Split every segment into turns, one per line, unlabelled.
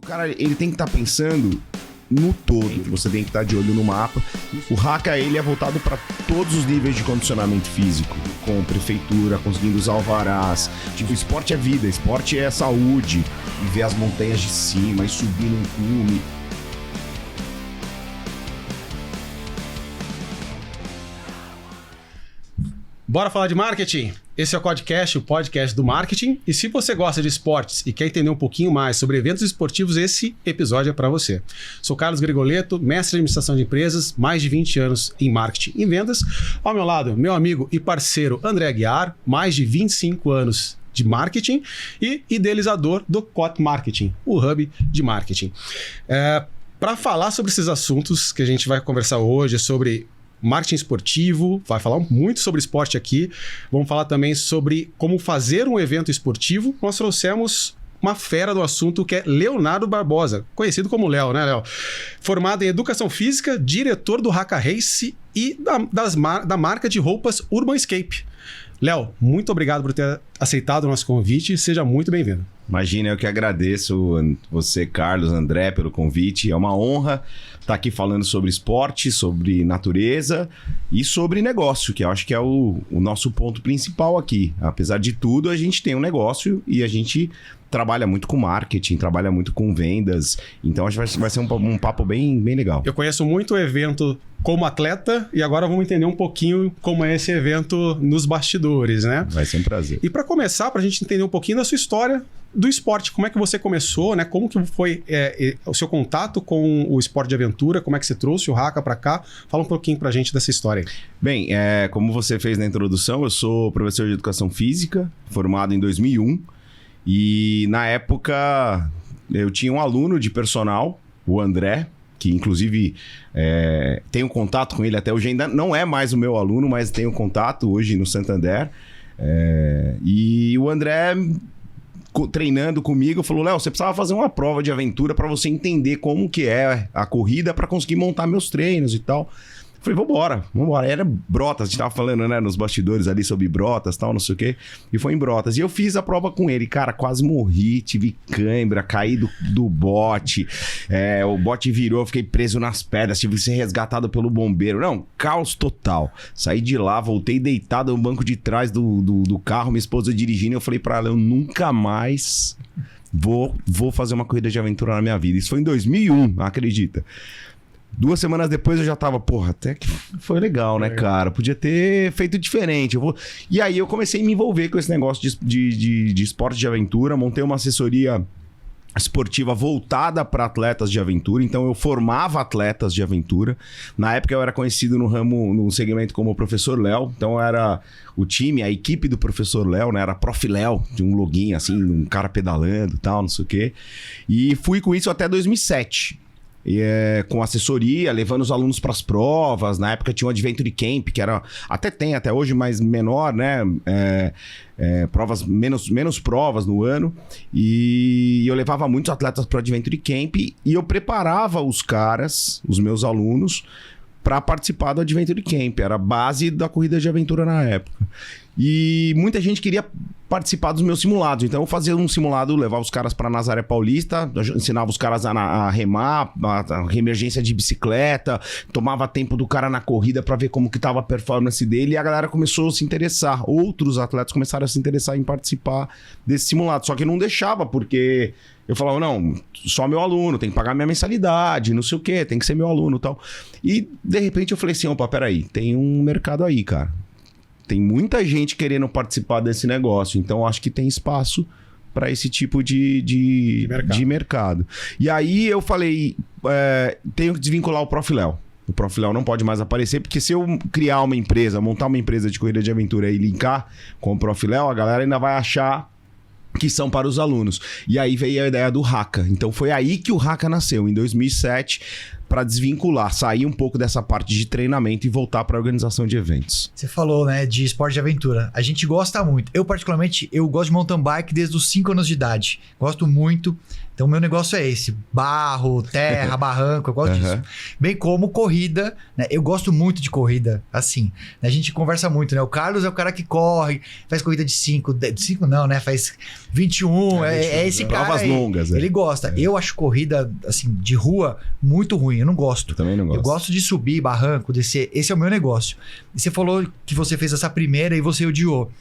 cara, ele tem que estar pensando no todo. Você tem que estar de olho no mapa. O Haka, ele é voltado para todos os níveis de condicionamento físico, com prefeitura, conseguindo usar alvarás. Tipo, esporte é vida, esporte é saúde. E ver as montanhas de cima e subir num cume.
Bora falar de marketing? Esse é o Codcast, o podcast do marketing. E se você gosta de esportes e quer entender um pouquinho mais sobre eventos esportivos, esse episódio é para você. Sou Carlos Gregoleto, mestre de administração de empresas, mais de 20 anos em marketing e vendas. Ao meu lado, meu amigo e parceiro André Aguiar, mais de 25 anos de marketing e idealizador do COT Marketing, o hub de marketing. Para falar sobre esses assuntos que a gente vai conversar hoje, sobre marketing esportivo, vai falar muito sobre esporte aqui. Vamos falar também sobre como fazer um evento esportivo. Nós trouxemos uma fera do assunto que é Leonardo Barbosa, conhecido como Léo, né, Léo? Formado em Educação Física, diretor do Haka Race e da marca de roupas Urban Escape. Léo, muito obrigado por ter aceitado o nosso convite. Seja muito bem-vindo.
Imagina, eu que agradeço você, Carlos, André, pelo convite. É uma honra estar aqui falando sobre esporte, sobre natureza e sobre negócio, que eu acho que é o nosso ponto principal aqui. Apesar de tudo, a gente tem um negócio e a gente trabalha muito com marketing, trabalha muito com vendas. Então, acho que vai ser um papo bem legal.
Eu conheço muito o evento como atleta e agora vamos entender um pouquinho como é esse evento nos bastidores, né?
Vai ser um prazer.
E para começar, para a gente entender um pouquinho da sua história do esporte, como é que você começou, né? Como que foi o seu contato com o esporte de aventura, como é que você trouxe o Haka para cá? Fala um pouquinho pra gente dessa história aí.
Bem, como você fez na introdução, eu sou professor de Educação Física, formado em 2001. E na época eu tinha um aluno de personal, o André, que inclusive tenho contato com ele até hoje. Ainda não é mais o meu aluno, mas tenho contato hoje no Santander. E o André, treinando comigo, falou: Léo, você precisava fazer uma prova de aventura para você entender como que é a corrida, para conseguir montar meus treinos e tal. Falei, vambora. Era Brotas, a gente tava falando, né, nos bastidores ali sobre Brotas e tal, não sei o quê. E foi em Brotas. E eu fiz a prova com ele. Cara, quase morri, tive cãibra, caí do bote. O bote virou, eu fiquei preso nas pedras, tive que ser resgatado pelo bombeiro. Não, caos total. Saí de lá, voltei deitado no banco de trás do carro, minha esposa dirigindo. Eu falei pra ela, eu nunca mais vou fazer uma corrida de aventura na minha vida. Isso foi em 2001, acredita? 2 semanas depois eu já tava, até que foi legal, né, cara? Podia ter feito diferente. E aí eu comecei a me envolver com esse negócio de esporte de aventura. Montei uma assessoria esportiva voltada para atletas de aventura. Então eu formava atletas de aventura. Na época eu era conhecido no segmento como Professor Léo. Então era o time, a equipe do Professor Léo, né? Era Prof. Léo, de um login assim, um cara pedalando e tal, não sei o quê. E fui com isso até 2007. Com assessoria, levando os alunos para as provas. Na época tinha o Adventure Camp, que era, tem até hoje, mas menor, né? Provas, menos provas no ano. E eu levava muitos atletas para o Adventure Camp e eu preparava os caras, os meus alunos, para participar do Adventure Camp. Era a base da corrida de aventura na época. E muita gente queria participar dos meus simulados. Então eu fazia um simulado, levava os caras para Nazaré Paulista, ensinava os caras a remar, a reemergência de bicicleta, tomava tempo do cara na corrida para ver como que tava a performance dele, e a galera começou a se interessar. Outros atletas começaram a se interessar em participar desse simulado. Só que não deixava, porque eu falava, não, só meu aluno, tem que pagar minha mensalidade, não sei o quê, tem que ser meu aluno e tal. E de repente eu falei assim, opa, peraí, tem um mercado aí, cara. Tem muita gente querendo participar desse negócio, então acho que tem espaço para esse tipo de mercado. E aí eu falei, tenho que desvincular o Prof. Léo. O Prof. Léo não pode mais aparecer, porque se eu criar uma empresa, montar uma empresa de corrida de aventura e linkar com o Prof. Léo, a galera ainda vai achar que são para os alunos. E aí veio a ideia do Haka. Então foi aí que o Haka nasceu, em 2007, para desvincular, sair um pouco dessa parte de treinamento e voltar para a organização de eventos.
Você falou, né, de esporte de aventura. A gente gosta muito. Eu, particularmente, gosto de mountain bike desde os 5 anos de idade. Gosto muito. Então, o meu negócio é esse. Barro, terra, barranco, eu gosto disso. Bem como corrida, né? Eu gosto muito de corrida, assim. A gente conversa muito, né? O Carlos é o cara que corre, faz corrida de 5 não, né? Faz 21, é esse cara
provas
aí.
longas,
Ele gosta. Eu acho corrida, assim, de rua muito ruim. Eu não gosto.
Eu também não gosto.
Eu gosto de subir barranco, descer. Esse é o meu negócio. E você falou que você fez essa primeira e você odiou.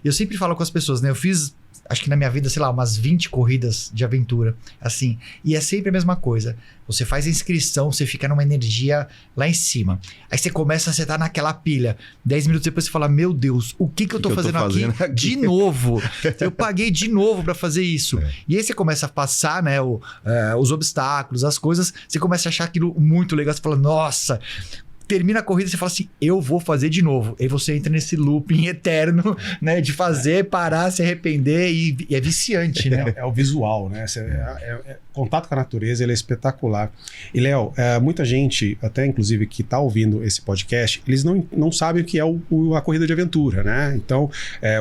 Eu sempre falo com as pessoas, né? Eu fiz, acho que na minha vida, sei lá, umas 20 corridas de aventura, assim. E é sempre a mesma coisa. Você faz a inscrição, você fica numa energia lá em cima. Aí você começa, você tá naquela pilha. 10 minutos depois você fala, meu Deus, o que eu tô fazendo aqui de novo? Eu paguei de novo pra fazer isso. E aí você começa a passar, né, os obstáculos, as coisas. Você começa a achar aquilo muito legal. Você fala, nossa... Termina a corrida e você fala assim, eu vou fazer de novo. Aí você entra nesse looping eterno, né? De fazer, parar, se arrepender e é viciante, né?
É o visual, né? Contato com a natureza, ele é espetacular. E, Léo, muita gente, até inclusive que está ouvindo esse podcast, eles não sabem o que é a corrida de aventura, né? Então,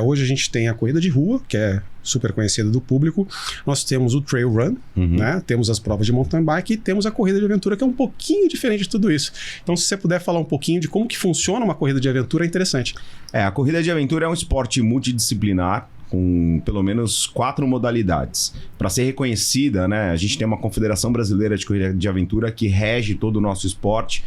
hoje a gente tem a corrida de rua, que é super conhecida do público. Nós temos o trail run, né? Temos as provas de mountain bike e temos a corrida de aventura, que é um pouquinho diferente de tudo isso. Então, se você puder falar um pouquinho de como que funciona uma corrida de aventura, é interessante.
A corrida de aventura é um esporte multidisciplinar com pelo menos 4 modalidades. Para ser reconhecida, né? A gente tem uma Confederação Brasileira de Corrida de Aventura que rege todo o nosso esporte.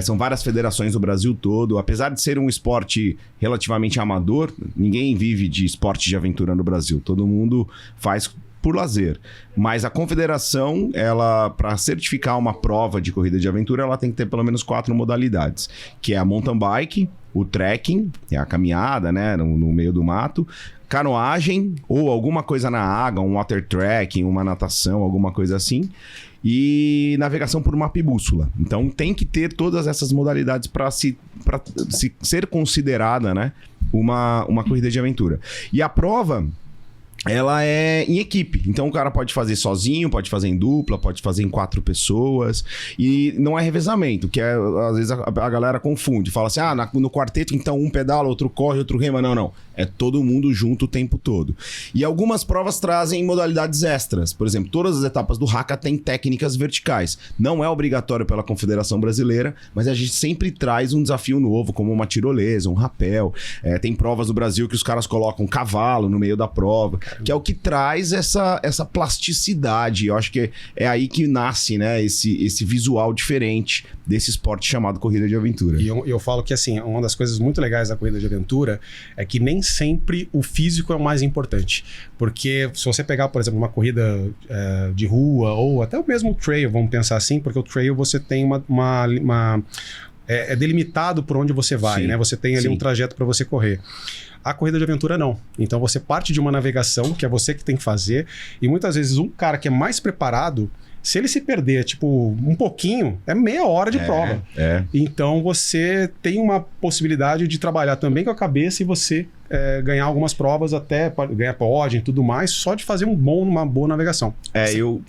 São várias federações do Brasil todo. Apesar de ser um esporte relativamente amador, ninguém vive de esporte de aventura no Brasil. Todo mundo faz por lazer. Mas a confederação, ela, para certificar uma prova de corrida de aventura, ela tem que ter pelo menos 4 modalidades, que é a mountain bike, o trekking, é a caminhada, né, no meio do mato, canoagem ou alguma coisa na água, um water trekking, uma natação, alguma coisa assim, e navegação por mapa e bússola. Então tem que ter todas essas modalidades para ser considerada, né, uma corrida de aventura. E a prova, ela é em equipe. Então o cara pode fazer sozinho, pode fazer em dupla, pode fazer em 4 pessoas. E não é revezamento, que às vezes a galera confunde. Fala assim, no quarteto então um pedala, outro corre, outro rema. Não. É todo mundo junto o tempo todo. E algumas provas trazem modalidades extras. Por exemplo, todas as etapas do Haka têm técnicas verticais. Não é obrigatório pela Confederação Brasileira, mas a gente sempre traz um desafio novo, como uma tirolesa, um rapel. Tem provas do Brasil que os caras colocam cavalo no meio da prova, que é o que traz essa plasticidade. Eu acho que é aí que nasce, né, esse visual diferente desse esporte chamado corrida de aventura.
E eu falo que, assim, uma das coisas muito legais da corrida de aventura é que nem sempre o físico é o mais importante. Porque se você pegar, por exemplo, uma corrida de rua ou até o mesmo trail, vamos pensar assim, porque o trail você tem é delimitado por onde você vai, né? Você tem ali um trajeto para você correr. A corrida de aventura não. Então você parte de uma navegação, que é você que tem que fazer, e muitas vezes um cara que é mais preparado, se ele se perder, tipo, um pouquinho, é meia hora de prova. Então você tem uma possibilidade de trabalhar também com a cabeça e você ganhar algumas provas, até ganhar pódio e tudo mais, só de fazer uma boa navegação.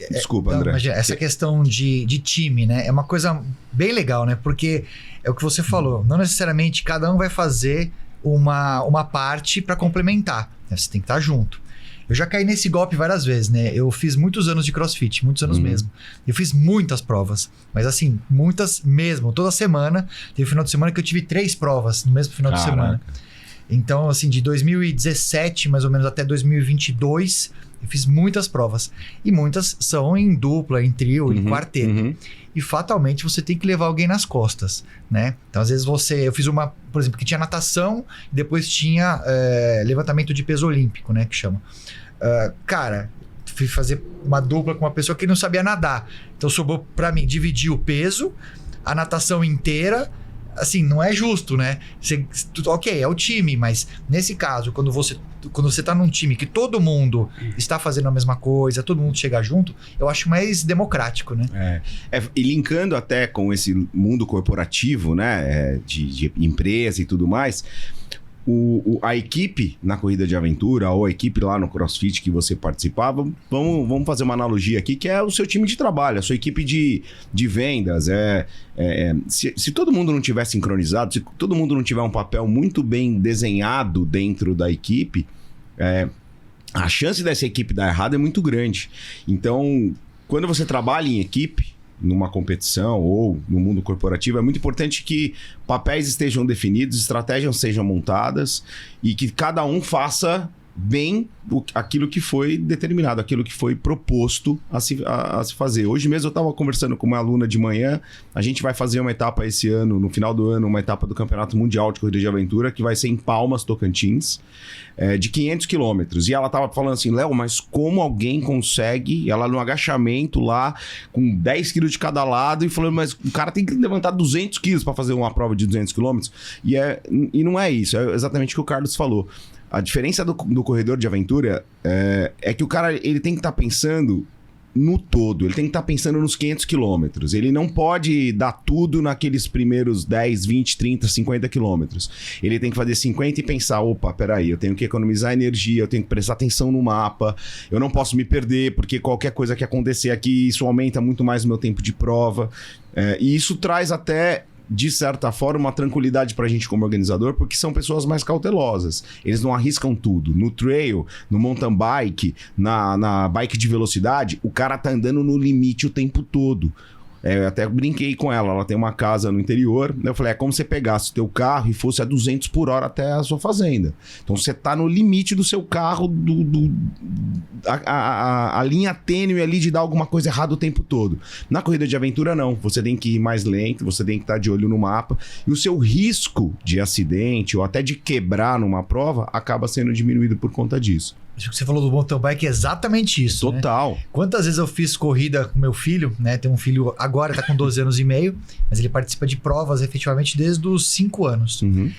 Desculpa, André.
Imagina, essa questão de time, né? É uma coisa bem legal, né? Porque é o que você falou. Não necessariamente cada um vai fazer uma parte para complementar. Né? Você tem que estar junto. Eu já caí nesse golpe várias vezes, né? Eu fiz muitos anos de CrossFit, muitos anos mesmo. Eu fiz muitas provas, mas assim, muitas mesmo. Toda semana, teve um final de semana que eu tive 3 provas no mesmo final de semana. Então, assim, de 2017 mais ou menos até 2022, eu fiz muitas provas. E muitas são em dupla, em trio, em quarteto. E fatalmente você tem que levar alguém nas costas, né? Então, às vezes eu fiz uma, por exemplo, que tinha natação, depois tinha levantamento de peso olímpico, né? Que chama. Cara, fui fazer uma dupla com uma pessoa que não sabia nadar. Então, sobrou pra mim dividir o peso, a natação inteira. Assim, não é justo, né? Ok, é o time, mas nesse caso, quando você tá num time que todo mundo está fazendo a mesma coisa, todo mundo chega junto, eu acho mais democrático, né?
E linkando até com esse mundo corporativo, né? De empresa e tudo mais, a equipe na corrida de aventura ou a equipe lá no CrossFit que você participava, vamos fazer uma analogia aqui, que é o seu time de trabalho, a sua equipe de vendas. Se todo mundo não tiver sincronizado, se todo mundo não tiver um papel muito bem desenhado dentro da equipe, a chance dessa equipe dar errado é muito grande. Então, quando você trabalha em equipe, numa competição ou no mundo corporativo, é muito importante que papéis estejam definidos, estratégias sejam montadas e que cada um faça bem aquilo que foi determinado, aquilo que foi proposto a se fazer. Hoje mesmo eu estava conversando com uma aluna de manhã, a gente vai fazer uma etapa esse ano, no final do ano, uma etapa do Campeonato Mundial de Corrida de Aventura, que vai ser em Palmas, Tocantins, de 500 quilômetros. E ela estava falando assim, Léo, mas como alguém consegue, ela no agachamento lá, com 10 quilos de cada lado, e falando, mas o cara tem que levantar 200 quilos para fazer uma prova de 200 quilômetros? E não é isso, é exatamente o que o Carlos falou. A diferença do corredor de aventura é que o cara ele tem que estar pensando no todo, ele tem que estar pensando nos 500 quilômetros. Ele não pode dar tudo naqueles primeiros 10, 20, 30, 50 quilômetros. Ele tem que fazer 50 e pensar, opa, peraí, eu tenho que economizar energia, eu tenho que prestar atenção no mapa, eu não posso me perder, porque qualquer coisa que acontecer aqui, isso aumenta muito mais o meu tempo de prova. E isso traz até, de certa forma, uma tranquilidade pra gente como organizador, porque são pessoas mais cautelosas. Eles não arriscam tudo. No trail, no mountain bike, na bike de velocidade, o cara tá andando no limite o tempo todo. Eu até brinquei com ela tem uma casa no interior, eu falei, é como se você pegasse o teu carro e fosse a 200 por hora até a sua fazenda. Então você tá no limite do seu carro, a linha tênue ali de dar alguma coisa errada o tempo todo. Na corrida de aventura não, você tem que ir mais lento, você tem que estar de olho no mapa, e o seu risco de acidente ou até de quebrar numa prova acaba sendo diminuído por conta disso.
Acho que você falou do mountain bike, é exatamente isso.
Total.
Né? Quantas vezes eu fiz corrida com meu filho, né? Tem um filho agora, tá com 12 anos e meio, mas ele participa de provas efetivamente desde os 5 anos.
Uhum.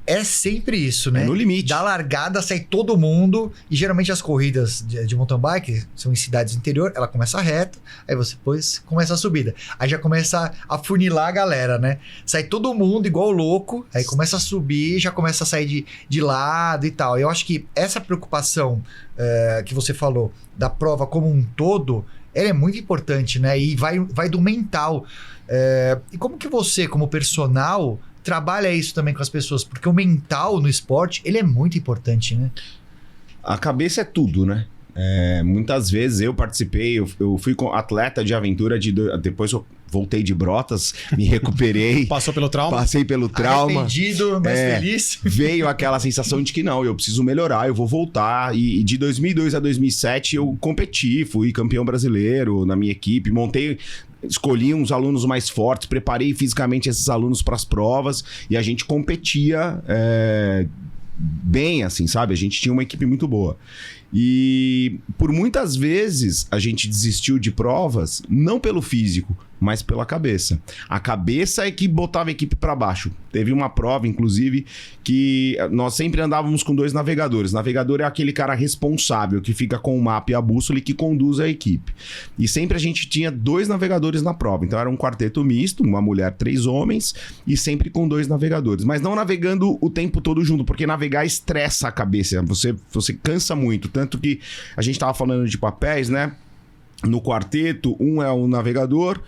É sempre isso, né?
É no limite.
Da largada, sai todo mundo. E geralmente as corridas de mountain bike são em cidades do interior. Ela começa reta, aí você depois começa a subida. Aí já começa a funilar a galera, né? Sai todo mundo igual louco, aí começa a subir, já começa a sair de lado e tal. Eu acho que essa preocupação que você falou da prova como um todo, ela é muito importante, né? E vai do mental. E como que você, como personal, trabalha isso também com as pessoas? Porque o mental no esporte, ele é muito importante, né?
A cabeça é tudo, né? Muitas vezes eu participei, eu fui atleta de aventura, depois eu voltei de Brotas, me recuperei.
Passou pelo trauma?
Passei pelo trauma.
Arrependido, mas feliz.
Veio aquela sensação de que não, eu preciso melhorar, eu vou voltar. E de 2002 a 2007 eu competi, fui campeão brasileiro na minha equipe, escolhi uns alunos mais fortes, preparei fisicamente esses alunos para as provas e a gente competia bem, assim, sabe? A gente tinha uma equipe muito boa. E por muitas vezes a gente desistiu de provas, não pelo físico, mas pela cabeça. A cabeça é que botava a equipe para baixo. Teve uma prova, inclusive, que nós sempre andávamos com 2 navegadores. O navegador é aquele cara responsável, que fica com o mapa e a bússola e que conduz a equipe. E sempre a gente tinha 2 navegadores na prova. Então era um quarteto misto, uma mulher, 3 homens, e sempre com 2 navegadores. Mas não navegando o tempo todo junto, porque navegar estressa a cabeça. Você cansa muito. Tanto que a gente estava falando de papéis, né? No quarteto, um é o navegador,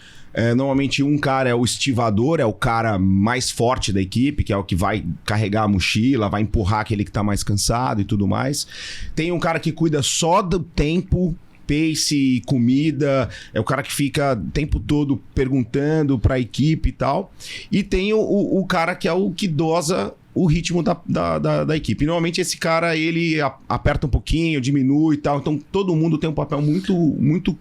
normalmente um cara é o estivador, é o cara mais forte da equipe, que é o que vai carregar a mochila, vai empurrar aquele que tá mais cansado e tudo mais. Tem um cara que cuida só do tempo, pace, comida, é o cara que fica o tempo todo perguntando pra equipe e tal. E tem o cara que é o que dosa o ritmo da equipe. Normalmente esse cara, ele aperta um pouquinho, diminui e tal. Então todo mundo tem um papel muito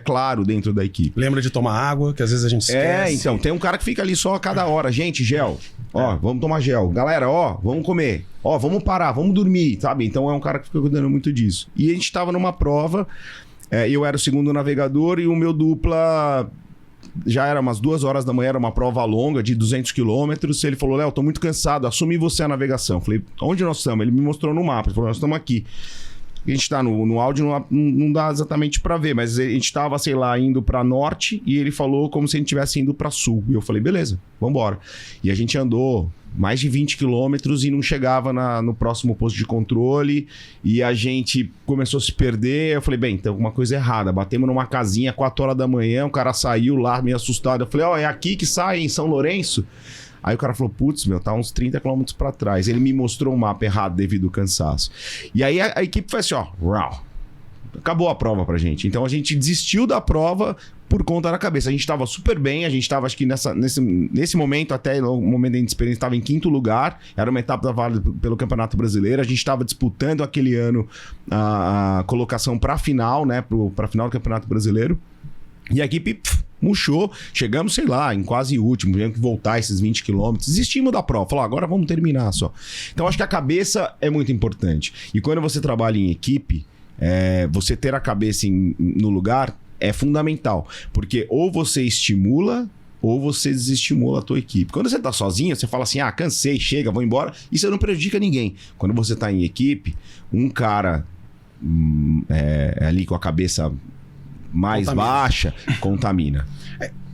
claro dentro da equipe.
Lembra de tomar água, que às vezes a gente esquece.
Então, tem um cara que fica ali só a cada hora. Gente, gel. Ó, vamos tomar gel. Galera, vamos comer. Vamos parar, vamos dormir, sabe? Então é um cara que fica cuidando muito disso. E a gente tava numa prova, eu era o segundo navegador e o meu dupla... Já era umas 2 horas da manhã, era uma prova longa de 200 quilômetros. Ele falou, Léo, tô muito cansado, assumi você a navegação. Falei, onde nós estamos? Ele me mostrou no mapa, ele falou, nós estamos aqui. A gente tá no áudio, não dá exatamente pra ver, mas a gente tava, sei lá, indo pra norte e ele falou como se a gente estivesse indo pra sul. E eu falei, beleza, vambora. E a gente andou mais de 20 quilômetros e não chegava no próximo posto de controle e a gente começou a se perder. Eu falei, bem, tem alguma coisa errada. Batemos numa casinha 4 horas da manhã, o cara saiu lá meio assustado. Eu falei, é aqui que sai em São Lourenço? Aí o cara falou, putz, meu, tá uns 30 km pra trás. Ele me mostrou um mapa errado devido ao cansaço. E aí a equipe faz assim, ó, rau. Acabou a prova pra gente. Então a gente desistiu da prova por conta da cabeça. A gente tava super bem, a gente tava, acho que nesse momento, até o momento de experiência, estava em 5º lugar. Era uma etapa da Vale pelo Campeonato Brasileiro. A gente estava disputando aquele ano a colocação pra final, né? Pra final do Campeonato Brasileiro. E a equipe murchou. Chegamos, sei lá, em quase último. Tivemos que voltar esses 20 quilômetros. Desistimos da prova. Falou, agora vamos terminar só. Então acho que a cabeça é muito importante. E quando você trabalha em equipe, você ter a cabeça no lugar é fundamental, porque ou você estimula ou você desestimula a tua equipe. Quando você tá sozinho, você fala assim, cansei, chega, vou embora, e você não prejudica ninguém. Quando você tá em equipe, um cara ali com a cabeça mais baixa, contamina.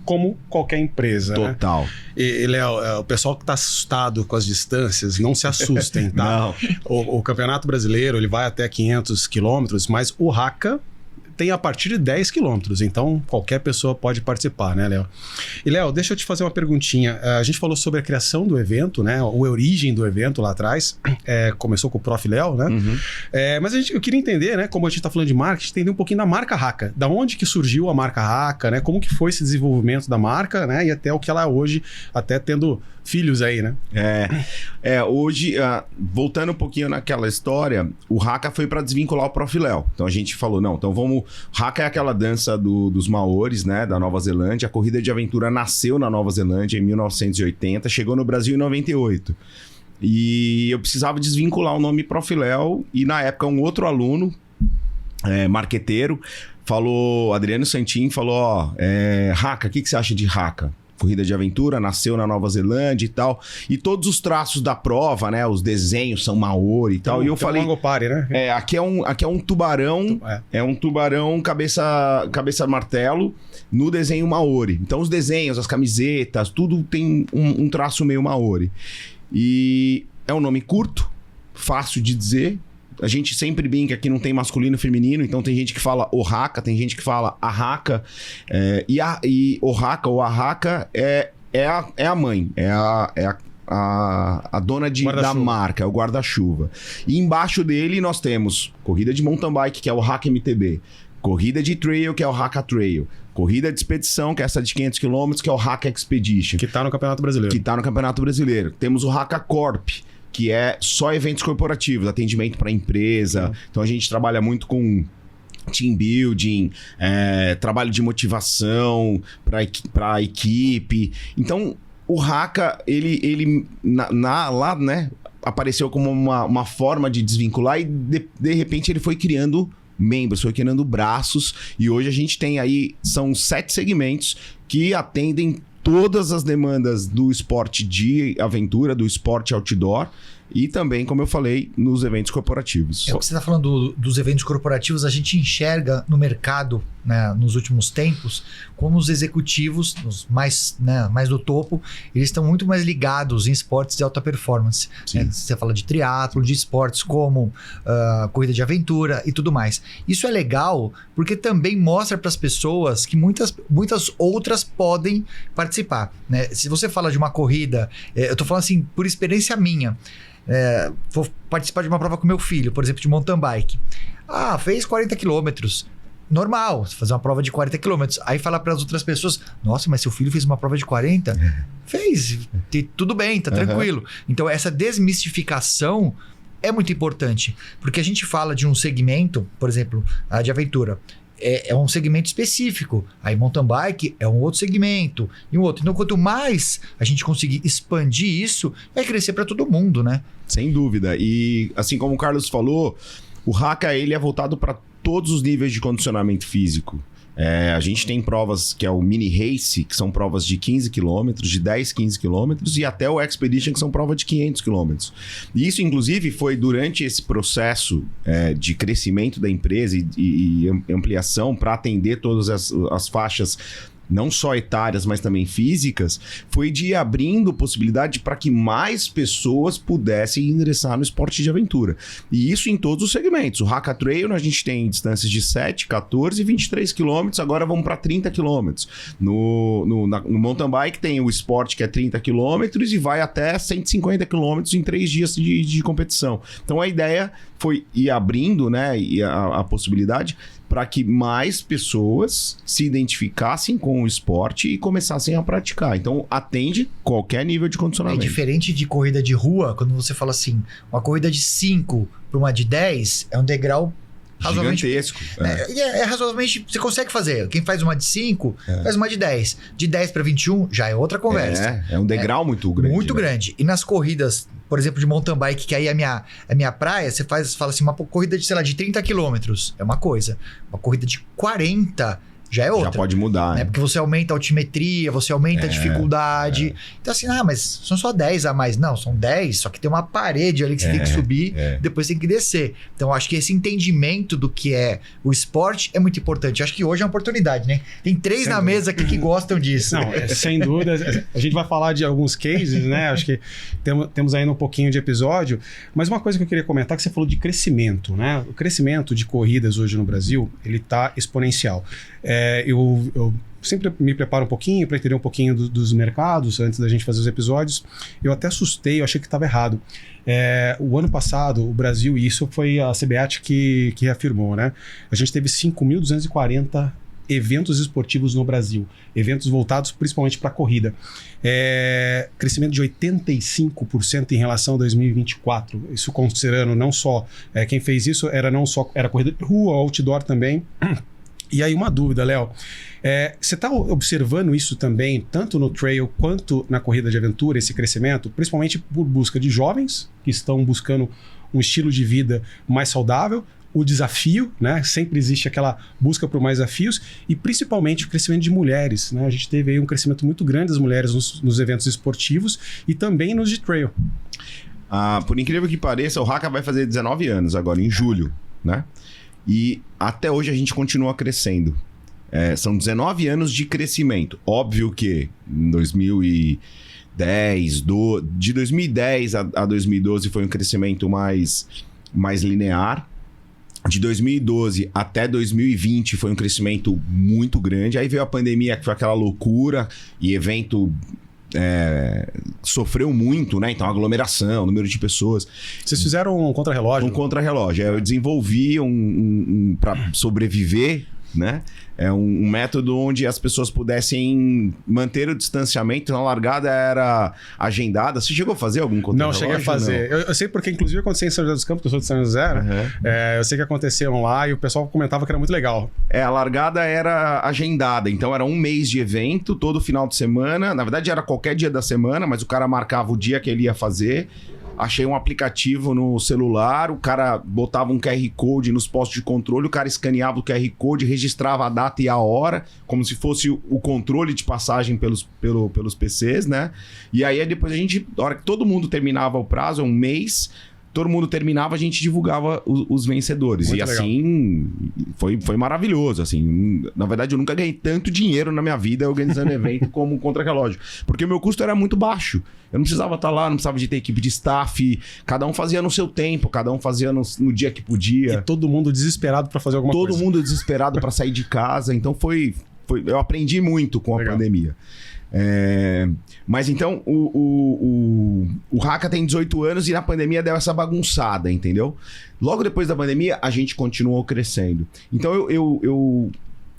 Como qualquer empresa,
total.
Né? E Léo, o pessoal que está assustado com as distâncias, não se assustem, tá?
Não.
O Campeonato Brasileiro, ele vai até 500 quilômetros, mas o Haka tem a partir de 10 quilômetros, então qualquer pessoa pode participar, né, Léo? E, Léo, deixa eu te fazer uma perguntinha. A gente falou sobre a criação do evento, né? A origem do evento lá atrás. Começou com o Prof. Léo, né?
Uhum.
Mas eu queria entender, né? Como a gente está falando de marketing, entender um pouquinho da marca Haka. Da onde que surgiu a marca Haka, né? Como que foi esse desenvolvimento da marca, né? E até o que ela é hoje, até tendo filhos aí, né?
Hoje, voltando um pouquinho naquela história, o Haka foi para desvincular o Prof. Léo. Então a gente falou, não, então vamos... Haka é aquela dança dos Maoris, né, da Nova Zelândia. A corrida de aventura nasceu na Nova Zelândia em 1980, chegou no Brasil em 98. E eu precisava desvincular o nome Prof. Léo, e na época um outro aluno, marqueteiro, falou, Adriano Santin, falou, Haka, o que você acha de Haka? Corrida de aventura, nasceu na Nova Zelândia e tal. E todos os traços da prova, né? Os desenhos são Maori e tal. E eu falei...
Mangopare, né?
Aqui é um tubarão. É um tubarão cabeça martelo no desenho Maori. Então os desenhos, as camisetas, tudo tem um traço meio Maori. E é um nome curto, fácil de dizer. A gente sempre brinca que não tem masculino e feminino, então tem gente que fala o Haka, tem gente que fala a Haka. E o Haka ou a Haka é a mãe, é a dona da marca, é o guarda-chuva. E embaixo dele nós temos corrida de mountain bike, que é o Haka MTB. Corrida de trail, que é o Haka Trail. Corrida de expedição, que é essa de 500 km, que é o Haka Expedition.
Que tá no Campeonato Brasileiro.
Temos o Haka Corp, que é só eventos corporativos, atendimento para empresa. Então a gente trabalha muito com team building, trabalho de motivação para a equipe. Então o Haka, ele lá, né, apareceu como uma forma de desvincular e de repente ele foi criando membros, foi criando braços, e hoje a gente tem aí, são 7 segmentos que atendem todas as demandas do esporte de aventura, do esporte outdoor e também, como eu falei, nos eventos corporativos.
O que você está falando dos eventos corporativos, a gente enxerga no mercado, né, nos últimos tempos, como os executivos, os mais do topo, eles estão muito mais ligados em esportes de alta performance. Você fala de triatlo, de esportes como corrida de aventura e tudo mais. Isso é legal porque também mostra para as pessoas que muitas outras podem participar, né? Se você fala de uma corrida, eu estou falando assim por experiência minha, vou participar de uma prova com meu filho, por exemplo, de mountain bike. Fez 40 quilômetros. Normal, fazer uma prova de 40 quilômetros. Aí fala para as outras pessoas, nossa, mas seu filho fez uma prova de 40? Fez, tudo bem, tá tranquilo. Então essa desmistificação é muito importante, porque a gente fala de um segmento, por exemplo, a de aventura. É um segmento específico. Aí mountain bike é um outro segmento e um outro. Então, quanto mais a gente conseguir expandir isso, vai crescer para todo mundo, né?
Sem dúvida. E assim como o Carlos falou, o Haka ele é voltado para todos os níveis de condicionamento físico. A gente tem provas que é o Mini Race, que são provas de 15 km, de 10, 15 km, e até o Expedition, que são provas de 500 km. E isso, inclusive, foi durante esse processo de crescimento da empresa e ampliação para atender todas as faixas não só etárias, mas também físicas, foi de ir abrindo possibilidade para que mais pessoas pudessem ingressar no esporte de aventura. E isso em todos os segmentos. O Haka Trail, a gente tem distâncias de 7, 14 e 23 quilômetros, agora vamos para 30 quilômetros. No mountain bike tem o esporte que é 30 quilômetros e vai até 150 quilômetros em 3 dias de competição. Então a ideia foi ir abrindo, né, a possibilidade para que mais pessoas se identificassem com o esporte e começassem a praticar. Então, atende qualquer nível de
É
condicionamento.
diferente de corrida de rua, quando você fala assim, uma corrida de 5 para uma de 10 é um degrau razoavelmente...
Gigantesco.
É razoavelmente... Você consegue fazer. Quem faz uma de 5, faz uma de 10. De 10 para 21, já é outra conversa.
É um degrau muito grande.
Muito
né?
grande. E nas corridas, por exemplo, de mountain bike, que aí é a minha praia, você fala assim, uma corrida de, sei lá, de 30 quilômetros, é uma coisa. Uma corrida de 40 já é outra.
Já pode mudar, né?
Porque você aumenta a altimetria, você aumenta a dificuldade. Então assim, mas são só 10 a mais. Não, são 10, só que tem uma parede ali que você tem que subir, depois tem que descer. Então acho que esse entendimento do que é o esporte é muito importante. Acho que hoje é uma oportunidade, né? Tem 3 na mesa aqui que gostam disso.
Não, sem dúvida. A gente vai falar de alguns cases, né? Acho que temos ainda um pouquinho de episódio. Mas uma coisa que eu queria comentar, que você falou de crescimento, né? O crescimento de corridas hoje no Brasil, ele tá exponencial. Eu sempre me preparo um pouquinho para entender um pouquinho dos mercados antes da gente fazer os episódios. Eu até assustei, eu achei que estava errado. O ano passado, o Brasil, e isso foi a CBAT que reafirmou, né? A gente teve 5.240 eventos esportivos no Brasil, eventos voltados principalmente para a corrida. Crescimento de 85% em relação a 2024. Isso considerando não só... quem fez isso era corrida de rua, outdoor também. E aí uma dúvida, Léo, você está observando isso também, tanto no trail quanto na corrida de aventura, esse crescimento, principalmente por busca de jovens que estão buscando um estilo de vida mais saudável, o desafio, né? Sempre existe aquela busca por mais desafios e principalmente o crescimento de mulheres, né? A gente teve aí um crescimento muito grande das mulheres nos eventos esportivos e também nos de trail.
Por incrível que pareça, o Haka vai fazer 19 anos agora, em julho, né? E até hoje a gente continua crescendo. São 19 anos de crescimento. Óbvio que em 2010, de 2010 a 2012 foi um crescimento mais linear. De 2012 até 2020 foi um crescimento muito grande. Aí veio a pandemia, que foi aquela loucura, e evento... sofreu muito, né? Então, aglomeração, número de pessoas.
Vocês fizeram um contra-relógio?
Um contra-relógio. Eu desenvolvi para sobreviver, né? Um método onde as pessoas pudessem manter o distanciamento. Na largada era agendada. Você chegou a fazer algum contra-relógio?
Não, cheguei a fazer. Eu sei porque, inclusive, aconteceu em São José dos Campos, que eu sou de São José, né? Eu sei que aconteceram lá e o pessoal comentava que era muito legal.
A largada era agendada. Então, era um mês de evento, todo final de semana. Na verdade, era qualquer dia da semana, mas o cara marcava o dia que ele ia fazer. Achei um aplicativo no celular, o cara botava um QR Code nos postos de controle, o cara escaneava o QR Code, registrava a data e a hora, como se fosse o controle de passagem pelos PCs, né? E aí depois a hora que todo mundo terminava o prazo, um mês, todo mundo terminava, a gente divulgava os vencedores. Muito legal. Assim, foi maravilhoso. Assim, na verdade, eu nunca ganhei tanto dinheiro na minha vida organizando evento como contra-relógio. Porque o meu custo era muito baixo. Eu não precisava estar lá, não precisava de ter equipe de staff. Cada um fazia no seu tempo, cada um fazia no dia que podia.
E todo mundo desesperado para fazer alguma coisa.
Todo mundo desesperado para sair de casa. Então eu aprendi muito com a pandemia. Mas então o Haka tem 18 anos e na pandemia deu essa bagunçada, entendeu? Logo depois da pandemia a gente continuou crescendo. Então eu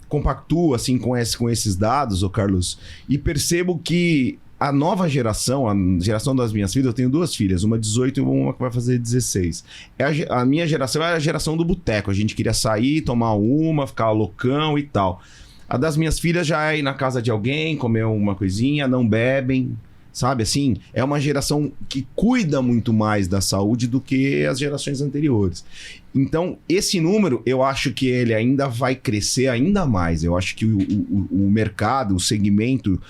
compactuo assim com esses dados, Carlos, e percebo que a nova geração, a geração das minhas filhas, eu tenho 2 filhas, uma 18 e uma que vai fazer 16. A minha geração é a geração do boteco. A gente queria sair, tomar uma, ficar loucão e tal. A das minhas filhas já é ir na casa de alguém, comer uma coisinha, não bebem, sabe? Assim, é uma geração que cuida muito mais da saúde do que as gerações anteriores. Então, esse número, eu acho que ele ainda vai crescer ainda mais. Eu acho que o mercado, o segmento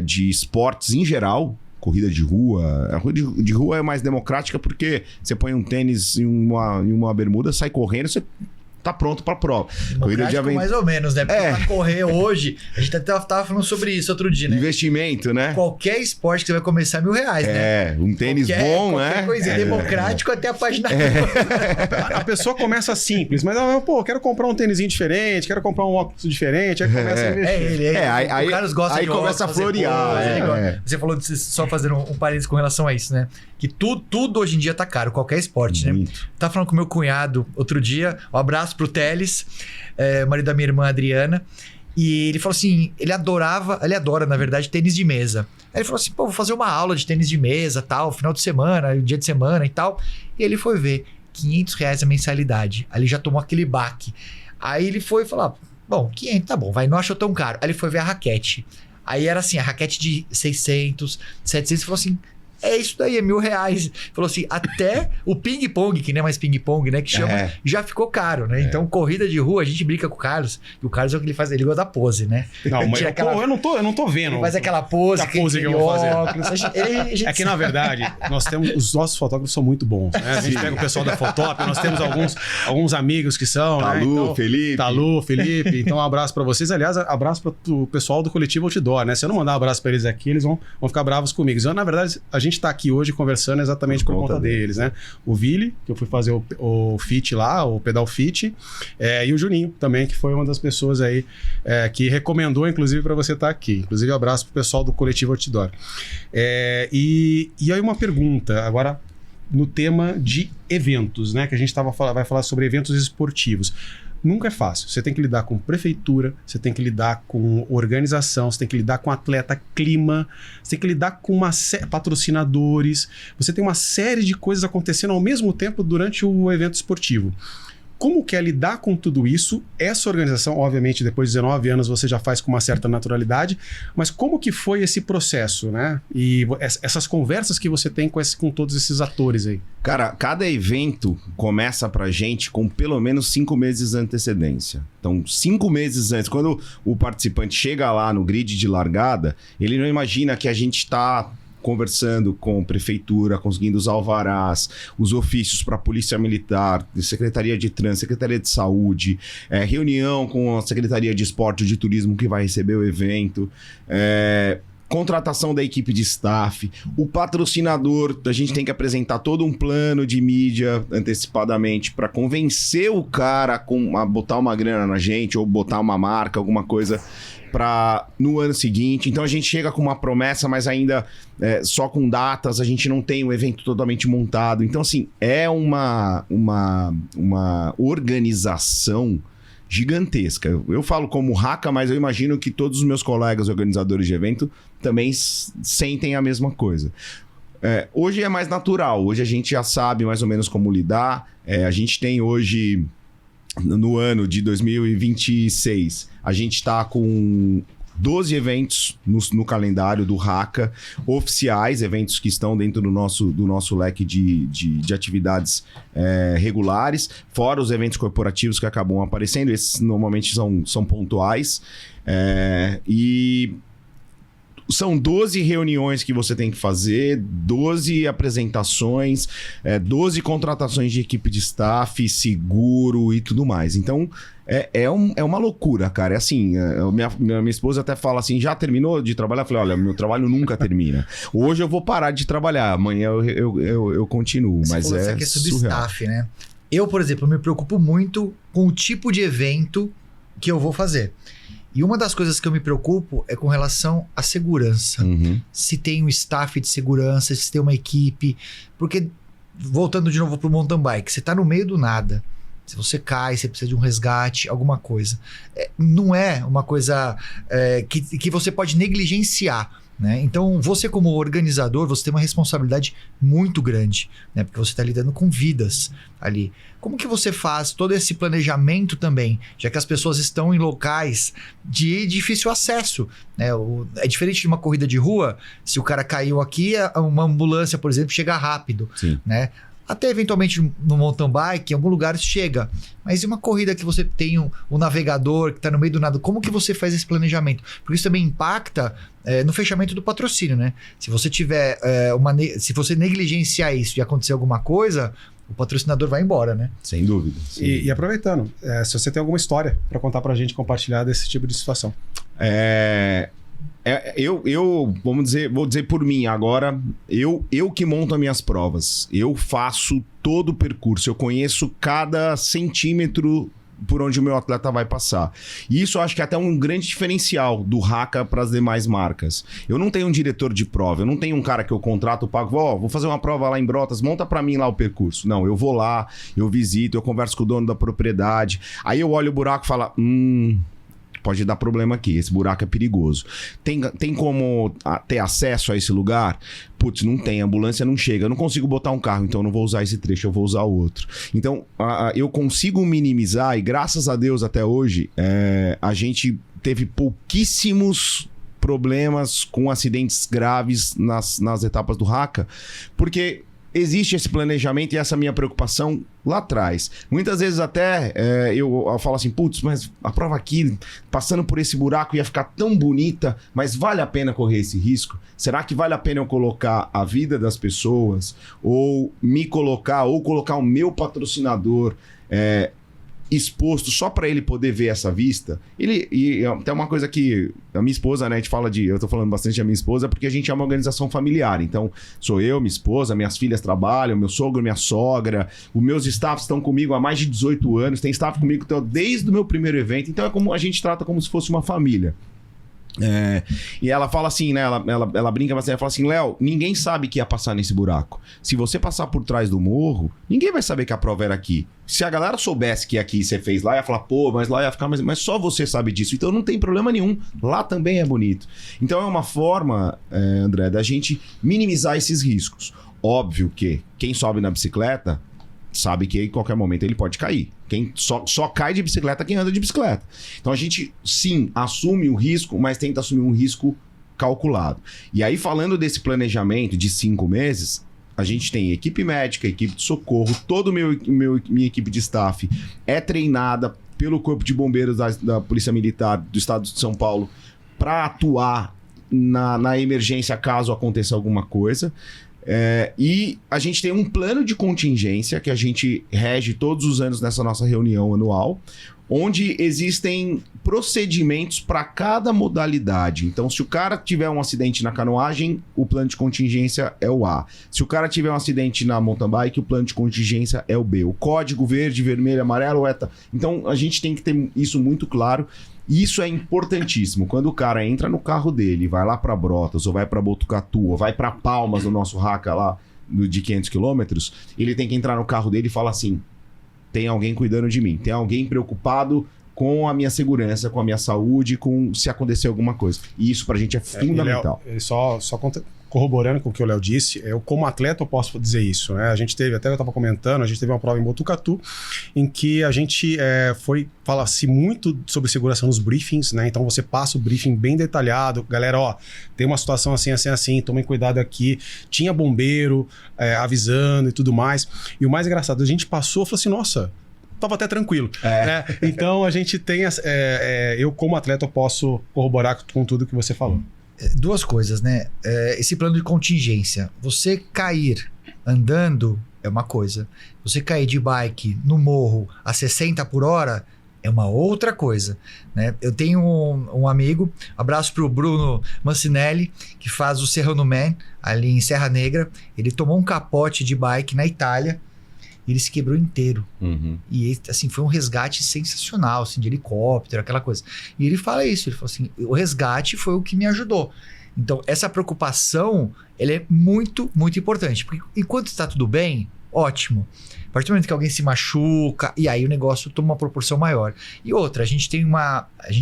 de esportes em geral, corrida de rua... A corrida de rua é mais democrática porque você põe um tênis e uma bermuda, sai correndo, você tá pronto pra prova. Corrida de aventura.
Mais ou menos, né? Porque pra correr hoje, a gente até tava falando sobre isso outro dia, né?
Investimento, né?
Qualquer esporte que você vai começar R$1.000, né?
Um tênis bom, né?
Qualquer coisa, democrático até a página.
A pessoa começa simples, mas pô, quero comprar um tênisinho diferente, quero comprar um óculos diferente, aí começa a investir.
O Carlos gosta
aí
de
começa
óculos,
a florear.
Você falou de só fazer um parênteses com relação a isso, né? Que tudo hoje em dia tá caro, qualquer esporte, né? Tava falando com meu cunhado outro dia, um abraço pro Teles, marido da minha irmã Adriana, e ele falou assim, ele adora, na verdade, tênis de mesa. Aí ele falou assim, pô, vou fazer uma aula de tênis de mesa, tal, final de semana, dia de semana e tal. E ele foi ver, R$500 a mensalidade. Aí ele já tomou aquele baque. Aí ele foi falar, bom, 500, tá bom, não achou tão caro. Aí ele foi ver a raquete. Aí era assim, a raquete de 600, 700, falou assim, isso daí, R$1.000. Falou assim, até o ping-pong, que não é mais ping-pong, né, que chama, já ficou caro, né? Então, corrida de rua, a gente brinca com o Carlos, e o Carlos é o que ele faz, ele gosta da pose, né?
Não, mas eu não tô vendo.
Ele faz aquela pose,
que eu vou fazer.
Óculos,
É que, na verdade, os nossos fotógrafos são muito bons, né? A gente pega o pessoal da Fotop, nós temos alguns amigos que são,
Talu,
né?
Felipe.
Talu, Felipe. Então, um abraço pra vocês. Aliás, abraço para o pessoal do Coletivo Outdoor, né? Se eu não mandar um abraço pra eles aqui, eles vão ficar bravos comigo. Então, na verdade, a gente tá aqui hoje conversando exatamente por conta deles, né? O Vili, que eu fui fazer o fit lá, o pedal fit, e o Juninho também, que foi uma das pessoas aí que recomendou, inclusive, para você estar aqui. Inclusive, abraço pro pessoal do Coletivo Outdoor. E aí uma pergunta, agora no tema de eventos, né? Que a gente vai falar sobre eventos esportivos. Nunca é fácil. Você tem que lidar com prefeitura, você tem que lidar com organização, você tem que lidar com atleta, clima, você tem que lidar com patrocinadores. Você tem uma série de coisas acontecendo ao mesmo tempo durante o evento esportivo. Como que é lidar com tudo isso? Essa organização, obviamente, depois de 19 anos você já faz com uma certa naturalidade, mas como que foi esse processo, né? E essas conversas que você tem com todos esses atores aí?
Cara, cada evento começa pra gente com pelo menos 5 meses de antecedência. Então, 5 meses antes, quando o participante chega lá no grid de largada, ele não imagina que a gente está conversando com a prefeitura, conseguindo os alvarás, os ofícios para a Polícia Militar, Secretaria de Trânsito, Secretaria de Saúde, reunião com a Secretaria de Esporte e de Turismo que vai receber o evento, contratação da equipe de staff, o patrocinador, a gente tem que apresentar todo um plano de mídia antecipadamente para convencer o cara a botar uma grana na gente ou botar uma marca, alguma coisa no ano seguinte. Então a gente chega com uma promessa, mas ainda só com datas, a gente não tem o evento totalmente montado. Então assim, é uma organização gigantesca. Eu falo como Haka, mas eu imagino que todos os meus colegas organizadores de evento também sentem a mesma coisa. Hoje é mais natural, hoje a gente já sabe mais ou menos como lidar. A gente tem hoje, no ano de 2026, a gente está com 12 eventos no calendário do Haka, oficiais, eventos que estão dentro do nosso leque de atividades regulares, fora os eventos corporativos que acabam aparecendo. Esses normalmente são pontuais. E são 12 reuniões que você tem que fazer, 12 apresentações, 12 contratações de equipe de staff, seguro e tudo mais. Então, é uma loucura, cara. É assim, minha esposa até fala assim, já terminou de trabalhar? Eu falei, olha, meu trabalho nunca termina. Hoje eu vou parar de trabalhar, amanhã eu continuo.
Você
mas
falou essa questão do staff, né? Eu, por exemplo, me preocupo muito com o tipo de evento que eu vou fazer. E uma das coisas que eu me preocupo é com relação à segurança.
Uhum.
Se tem um staff de segurança, se tem uma equipe. Porque, voltando de novo pro mountain bike, você tá no meio do nada. Se você cai, você precisa de um resgate, alguma coisa. Não é uma coisa que você pode negligenciar, né? Então, você como organizador, você tem uma responsabilidade muito grande, né? Porque você está lidando com vidas ali. Como que você faz todo esse planejamento também, já que as pessoas estão em locais de difícil acesso, né? É diferente de uma corrida de rua, se o cara caiu aqui, uma ambulância, por exemplo, chega rápido,
Sim.
né? Até eventualmente no mountain bike, em algum lugar chega. Mas e uma corrida que você tem um navegador que está no meio do nada? Como que você faz esse planejamento? Porque isso também impacta no fechamento do patrocínio, né? Se você tiver se você negligenciar isso e acontecer alguma coisa, o patrocinador vai embora, né?
Sem dúvida.
E aproveitando, se você tem alguma história para contar pra gente, compartilhar desse tipo de situação.
Vou dizer por mim agora, eu que monto as minhas provas, eu faço todo o percurso, eu conheço cada centímetro por onde o meu atleta vai passar. E isso eu acho que é até um grande diferencial do Haka para as demais marcas. Eu não tenho um diretor de prova, eu não tenho um cara que eu contrato, pago, vou fazer uma prova lá em Brotas, monta para mim lá o percurso. Não, eu vou lá, eu visito, eu converso com o dono da propriedade, aí eu olho o buraco e falo, pode dar problema aqui, esse buraco é perigoso. Tem como ter acesso a esse lugar? Putz, não tem, a ambulância não chega, eu não consigo botar um carro, então eu não vou usar esse trecho, eu vou usar outro. Então, eu consigo minimizar, e graças a Deus até hoje, a gente teve pouquíssimos problemas com acidentes graves nas etapas do Haka, porque existe esse planejamento e essa minha preocupação lá atrás. Muitas vezes até eu falo assim, putz, mas a prova aqui, passando por esse buraco, ia ficar tão bonita, mas vale a pena correr esse risco? Será que vale a pena eu colocar a vida das pessoas, ou colocar o meu patrocinador exposto só para ele poder ver essa vista? E tem uma coisa que a minha esposa, né, a gente fala eu tô falando bastante da minha esposa porque a gente é uma organização familiar, então sou eu, minha esposa, minhas filhas trabalham, meu sogro, minha sogra, os meus staffs estão comigo há mais de 18 anos, tem staff comigo desde o meu primeiro evento, então a gente trata como se fosse uma família. E ela fala assim, né? Ela brinca bastante, ela fala assim, Léo, ninguém sabe que ia passar nesse buraco. Se você passar por trás do morro, ninguém vai saber que a prova era aqui. Se a galera soubesse que aqui você fez lá, ia falar, pô, mas lá ia ficar mas só você sabe disso. Então não tem problema nenhum. Lá também é bonito. Então é uma forma, André, da gente minimizar esses riscos. Óbvio que quem sobe na bicicleta sabe que em qualquer momento ele pode cair. Quem só cai de bicicleta quem anda de bicicleta. Então a gente, sim, assume o risco, mas tenta assumir um risco calculado. E aí, falando desse planejamento de 5 meses, a gente tem equipe médica, equipe de socorro, toda minha equipe de staff é treinada pelo Corpo de Bombeiros da Polícia Militar do Estado de São Paulo para atuar na emergência caso aconteça alguma coisa. E a gente tem um plano de contingência que a gente rege todos os anos nessa nossa reunião anual, onde existem procedimentos para cada modalidade. Então, se o cara tiver um acidente na canoagem, o plano de contingência é o A. Se o cara tiver um acidente na mountain bike, o plano de contingência é o B. O código verde, vermelho, amarelo, Então, a gente tem que ter isso muito claro. E isso é importantíssimo. Quando o cara entra no carro dele, vai lá para Brotas, ou vai para Botucatu, ou vai para Palmas, no nosso Haka lá, de 500 quilômetros, ele tem que entrar no carro dele e falar assim, tem alguém cuidando de mim, tem alguém preocupado com a minha segurança, com a minha saúde, com se acontecer alguma coisa. E isso pra gente é fundamental.
Só corroborando com o que o Léo disse, eu como atleta eu posso dizer isso, né? A gente teve, até eu estava comentando, a gente teve uma prova em Botucatu em que a gente fala-se muito sobre segurança nos briefings, né? Então você passa o briefing bem detalhado, galera, tem uma situação assim, tomem cuidado aqui, tinha bombeiro avisando e tudo mais. E o mais engraçado, a gente passou e falou assim, nossa, tava até tranquilo. Né? Então a gente tem, eu como atleta eu posso corroborar com tudo que você falou.
2 coisas, né? Esse plano de contingência. Você cair andando é uma coisa. Você cair de bike no morro a 60 por hora é uma outra coisa, né? Eu tenho um amigo, abraço pro Bruno Mancinelli, que faz o Serrano Man ali em Serra Negra. Ele tomou um capote de bike na Itália e ele se quebrou inteiro.
Uhum.
E assim, foi um resgate sensacional, assim, de helicóptero, aquela coisa. E ele fala isso, ele falou assim, o resgate foi o que me ajudou. Então, essa preocupação, ela é muito, muito importante. Porque enquanto está tudo bem, ótimo. A partir do momento que alguém se machuca, e aí o negócio toma uma proporção maior. E outra, a gente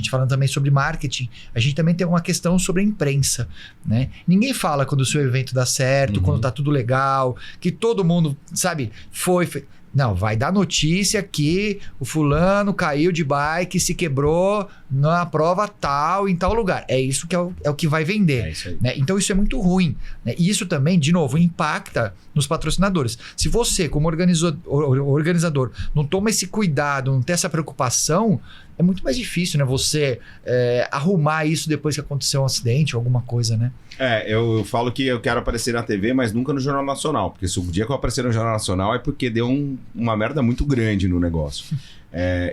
falando também sobre marketing, a gente também tem uma questão sobre a imprensa, né? Ninguém fala quando o seu evento dá certo, quando tá tudo legal, que todo mundo, sabe, foi... Não, vai dar notícia que o fulano caiu de bike, se quebrou na prova tal, em tal lugar. É isso que é o que vai vender.
Isso aí.
Né? Então isso é muito ruim. Né? E isso também, de novo, impacta nos patrocinadores. Se você, como organizador, não toma esse cuidado, não tem essa preocupação, é muito mais difícil, né? Você arrumar isso depois que aconteceu um acidente ou alguma coisa, né?
Eu falo que eu quero aparecer na TV, mas nunca no Jornal Nacional. Porque se o dia que eu aparecer no Jornal Nacional é porque deu uma merda muito grande no negócio.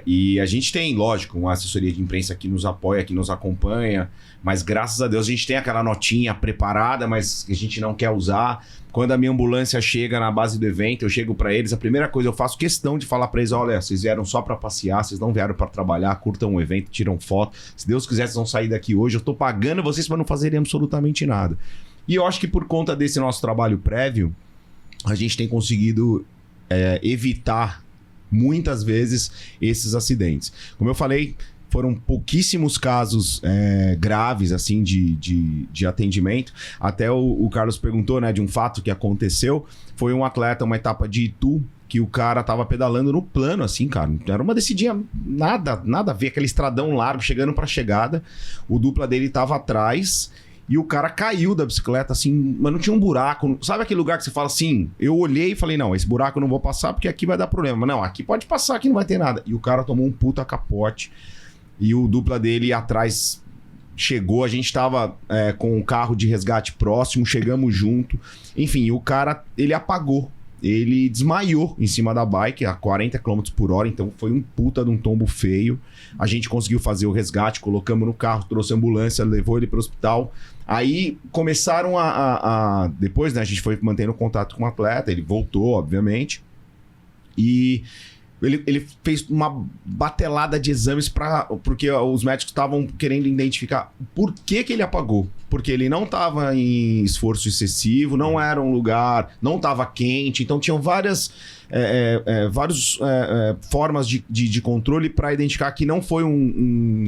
E a gente tem, lógico, uma assessoria de imprensa que nos apoia, que nos acompanha. Mas graças a Deus a gente tem aquela notinha preparada, mas que a gente não quer usar. Quando a minha ambulância chega na base do evento, eu chego pra eles, a primeira coisa eu faço questão de falar pra eles, olha, vocês vieram só pra passear, vocês não vieram pra trabalhar, curtam o evento, tiram foto. Se Deus quiser, vocês vão sair daqui hoje. Eu tô pagando vocês pra não fazerem absolutamente nada. E eu acho que por conta desse nosso trabalho prévio, a gente tem conseguido evitar muitas vezes esses acidentes. Como eu falei, foram pouquíssimos casos graves assim de atendimento. Até o Carlos perguntou, né, de um fato que aconteceu. Foi um atleta, uma etapa de Itu, que o cara tava pedalando no plano, assim, cara. Era uma descidinha, nada a ver, aquele estradão largo, chegando pra chegada. O dupla dele tava atrás e o cara caiu da bicicleta, assim, mas não tinha um buraco. Sabe aquele lugar que você fala assim? Eu olhei e falei, não, esse buraco eu não vou passar porque aqui vai dar problema. Mas não, aqui pode passar, aqui não vai ter nada. E o cara tomou um puta capote. E o dupla dele atrás chegou, a gente tava com um carro de resgate próximo, chegamos junto. Enfim, o cara, ele apagou. Ele desmaiou em cima da bike a 40 km por hora, então foi um puta de um tombo feio. A gente conseguiu fazer o resgate, colocamos no carro, trouxe a ambulância, levou ele pro hospital. Aí começaram depois, né, a gente foi mantendo contato com o atleta, ele voltou, obviamente. E ele fez uma batelada de exames porque os médicos estavam querendo identificar por que ele apagou. Porque ele não estava em esforço excessivo, não era um lugar, não estava quente. Então tinham várias formas de controle para identificar que não foi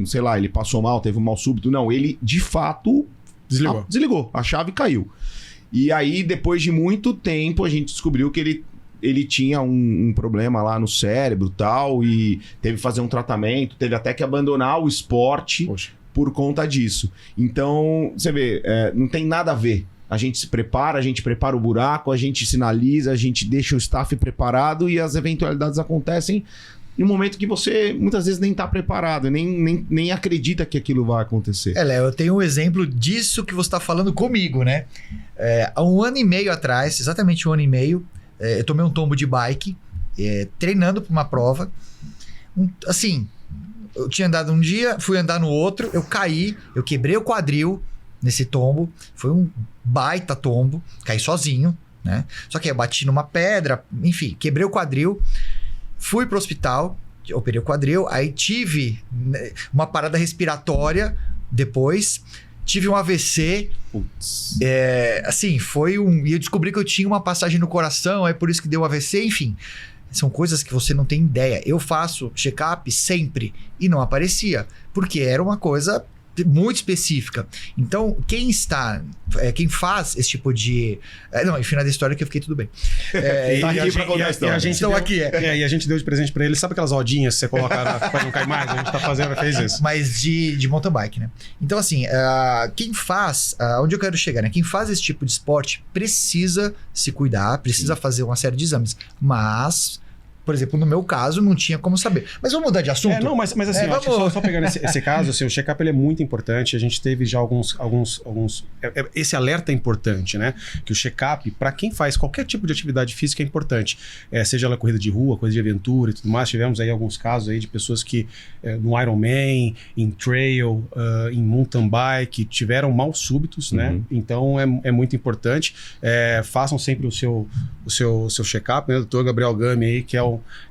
sei lá, ele passou mal, teve um mal súbito. Não, ele de fato desligou. A chave caiu. E aí, depois de muito tempo, a gente descobriu que ele tinha um problema lá no cérebro e tal, e teve que fazer um tratamento, teve até que abandonar o esporte por conta disso. Então, você vê, não tem nada a ver. A gente se prepara, a gente prepara o buraco, a gente sinaliza, a gente deixa o staff preparado e as eventualidades acontecem em um momento que você muitas vezes nem está preparado, nem acredita que aquilo vai acontecer.
Léo, eu tenho um exemplo disso que você está falando comigo, né? Há 1 ano e meio atrás, exatamente 1 ano e meio, eu tomei um tombo de bike, treinando para uma prova. Assim, eu tinha andado um dia, fui andar no outro, eu caí, eu quebrei o quadril nesse tombo. Foi um baita tombo, caí sozinho, né? Só que eu bati numa pedra, enfim, quebrei o quadril, fui pro hospital, operei o quadril, aí tive uma parada respiratória depois. Tive um AVC. Putz. Assim, e eu descobri que eu tinha uma passagem no coração, é por isso que deu AVC, enfim. São coisas que você não tem ideia. Eu faço check-up sempre e não aparecia, porque era uma coisa muito específica. Então, quem faz esse tipo de... Não, enfim, na da história que eu fiquei tudo bem.
E a gente deu de presente pra ele, sabe aquelas rodinhas que você coloca pra não cair mais? A gente fez isso.
Mas de mountain bike, né? Então, assim, quem faz... onde eu quero chegar, né? Quem faz esse tipo de esporte precisa se cuidar, precisa fazer uma série de exames. Mas... Por exemplo, no meu caso, não tinha como saber. Mas vamos mudar de assunto?
Mas assim, só pegando esse caso, assim, o check-up ele é muito importante. A gente teve já alguns esse alerta é importante, né? Que o check-up, para quem faz qualquer tipo de atividade física, é importante. Seja ela corrida de rua, coisa de aventura e tudo mais. Tivemos aí alguns casos aí de pessoas que no Ironman, em trail, em mountain bike, tiveram mal súbitos, né? Então é muito importante. Façam sempre o seu check-up, né? O Dr. Gabriel Gami aí, que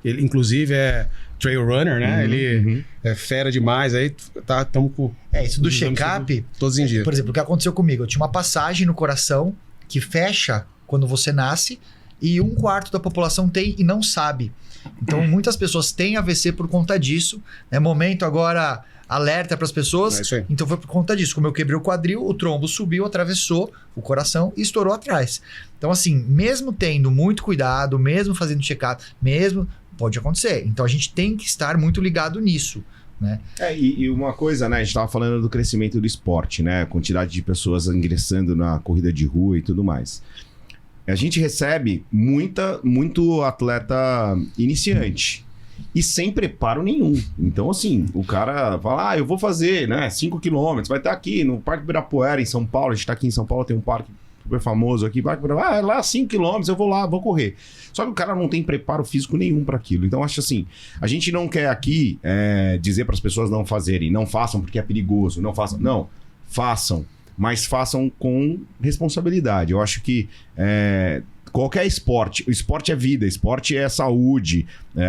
ele inclusive é trail runner, né? Ele é fera demais. Aí estamos com...
isso do check-up...
Todos em dia.
Por exemplo, o que aconteceu comigo? Eu tinha uma passagem no coração que fecha quando você nasce e 1/4 da população tem e não sabe. Então, muitas pessoas têm AVC por conta disso. Momento agora... alerta para as pessoas. Então foi por conta disso. Como eu quebrei o quadril, o trombo subiu, atravessou o coração e estourou atrás. Então, assim, mesmo tendo muito cuidado, mesmo fazendo check-up, mesmo pode acontecer. Então a gente tem que estar muito ligado nisso, né?
E uma coisa, né? A gente estava falando do crescimento do esporte, né? A quantidade de pessoas ingressando na corrida de rua e tudo mais. A gente recebe muito atleta iniciante. e sem preparo nenhum. Então, assim, o cara fala, eu vou fazer, né, 5 km, vai estar aqui no Parque Ibirapuera, em São Paulo. A gente tá aqui em São Paulo, tem um parque super famoso aqui, lá 5 km, eu vou lá, vou correr. Só que o cara não tem preparo físico nenhum para aquilo. Então, acho assim, a gente não quer aqui dizer para as pessoas não fazerem, não façam porque é perigoso, não façam. Não, façam, mas façam com responsabilidade. Eu acho que qualquer esporte, o esporte é vida, esporte é saúde.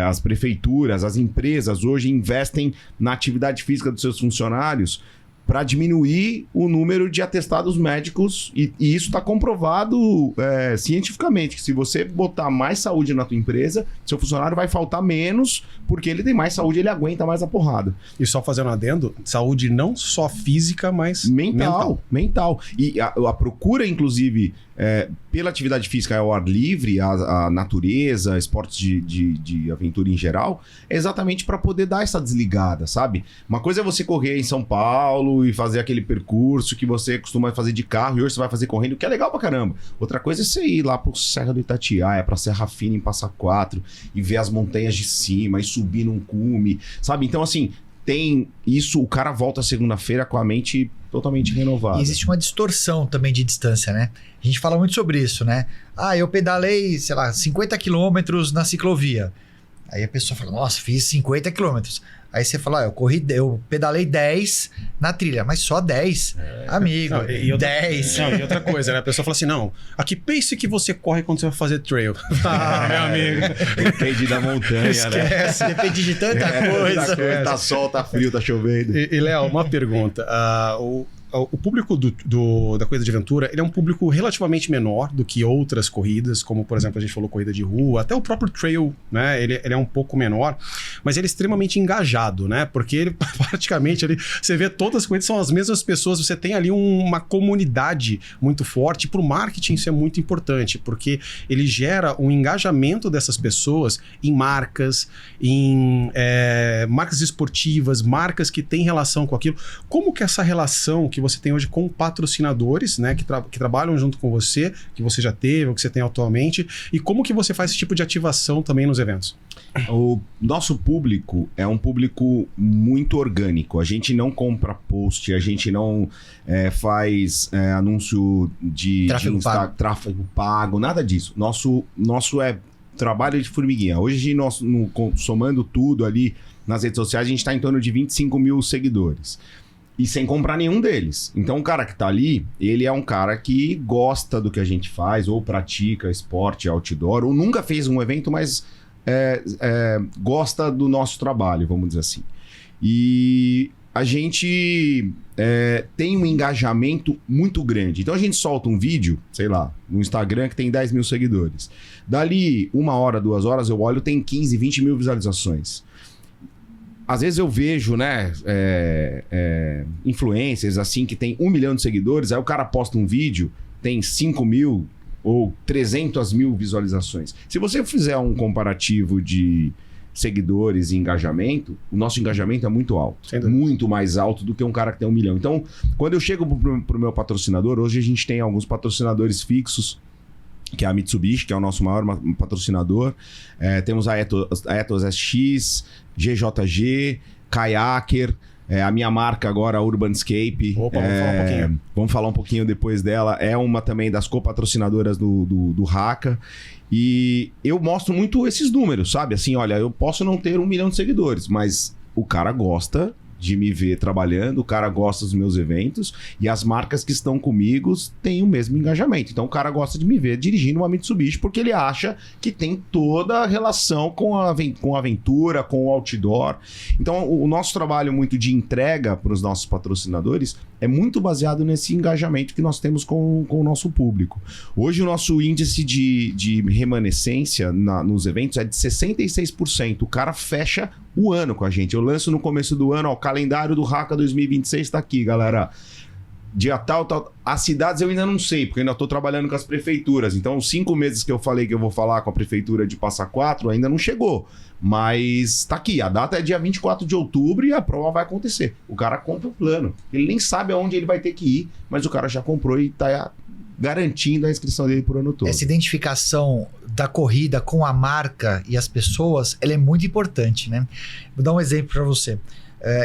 As prefeituras, as empresas hoje investem na atividade física dos seus funcionários para diminuir o número de atestados médicos, e isso está comprovado cientificamente, que se você botar mais saúde na tua empresa, seu funcionário vai faltar menos, porque ele tem mais saúde, ele aguenta mais a porrada.
E só fazendo um adendo, saúde não só física, mas
mental. E a procura, inclusive, pela atividade física ao ar livre, a natureza, esportes de aventura em geral, é exatamente para poder dar essa desligada, sabe? Uma coisa é você correr em São Paulo e fazer aquele percurso que você costuma fazer de carro e hoje você vai fazer correndo, que é legal pra caramba. Outra coisa é você ir lá pro Serra do Itatiaia, pra Serra Fina em Passa Quatro e ver as montanhas de cima e subir num cume, sabe? Então, assim, tem isso, o cara volta segunda-feira com a mente totalmente renovada.
E existe uma distorção também de distância, né? A gente fala muito sobre isso, né? Eu pedalei, sei lá, 50 quilômetros na ciclovia. Aí a pessoa fala, nossa, fiz 50 quilômetros. Aí você fala, eu pedalei 10 na trilha, mas só 10. Amigo, 10.
E outra coisa, né? A pessoa fala assim, não, a que pace que você corre quando você vai fazer trail? Meu amigo.
Depende da montanha,
Esquece,
né?
Depende de tanta coisa.
Tá sol, tá frio, tá chovendo.
E Léo, uma pergunta. O público da corrida de aventura, ele é um público relativamente menor do que outras corridas, como, por exemplo, a gente falou corrida de rua, até o próprio trail, né? Ele é um pouco menor, mas ele é extremamente engajado, né? Porque ele praticamente, você vê todas as corridas são as mesmas pessoas, você tem ali uma comunidade muito forte. Para o marketing isso é muito importante, porque ele gera um engajamento dessas pessoas em marcas, em marcas esportivas, marcas que têm relação com aquilo. Como que essa relação que você tem hoje com patrocinadores, né, que trabalham junto com você, que você já teve ou que você tem atualmente, e como que você faz esse tipo de ativação também nos eventos?
O nosso público é um público muito orgânico. A gente não compra post, a gente não faz anúncio de tráfego pago, nada disso. Nosso é trabalho de formiguinha. Hoje, somando tudo ali nas redes sociais, a gente está em torno de 25 mil seguidores. E sem comprar nenhum deles. Então, o cara que tá ali, ele é um cara que gosta do que a gente faz, ou pratica esporte, outdoor, ou nunca fez um evento, mas gosta do nosso trabalho, vamos dizer assim. E a gente tem um engajamento muito grande. Então, a gente solta um vídeo, sei lá, no Instagram que tem 10 mil seguidores. Dali 1 hora, 2 horas, eu olho, tem 15, 20 mil visualizações. Às vezes eu vejo, né, influencers assim que tem 1 milhão de seguidores, aí o cara posta um vídeo, tem 5 mil ou 300 mil visualizações. Se você fizer um comparativo de seguidores e engajamento, o nosso engajamento é muito alto. Muito mais alto do que um cara que tem 1 milhão. Então, quando eu chego pro meu patrocinador, hoje a gente tem alguns patrocinadores fixos, que é a Mitsubishi, que é o nosso maior patrocinador. Temos a Ethos SX, GJG, Kayaker, a minha marca agora, a Urbanscape.
Opa, vamos falar um pouquinho.
Vamos falar um pouquinho depois dela. É uma também das copatrocinadoras do Haka. E eu mostro muito esses números, sabe? Assim, olha, eu posso não ter 1 milhão de seguidores, mas o cara gosta de me ver trabalhando, o cara gosta dos meus eventos e as marcas que estão comigo têm o mesmo engajamento. Então o cara gosta de me ver dirigindo uma Mitsubishi porque ele acha que tem toda a relação com a aventura, com o outdoor. Então o nosso trabalho muito de entrega para os nossos patrocinadores é muito baseado nesse engajamento que nós temos com o nosso público. Hoje o nosso índice de remanescência nos eventos é de 66%. O cara fecha o ano com a gente. Eu lanço no começo do ano, ó, o calendário do Haka 2026 tá aqui, galera. Dia tal. As cidades eu ainda não sei, porque eu ainda tô trabalhando com as prefeituras. Então, os 5 meses que eu falei que eu vou falar com a prefeitura de Passa Quatro ainda não chegou. Mas tá aqui, a data é dia 24 de outubro e a prova vai acontecer. O cara compra o plano. Ele nem sabe aonde ele vai ter que ir, mas o cara já comprou e tá garantindo a inscrição dele por ano todo.
Essa identificação da corrida com a marca e as pessoas, ela é muito importante, né? Vou dar um exemplo para você.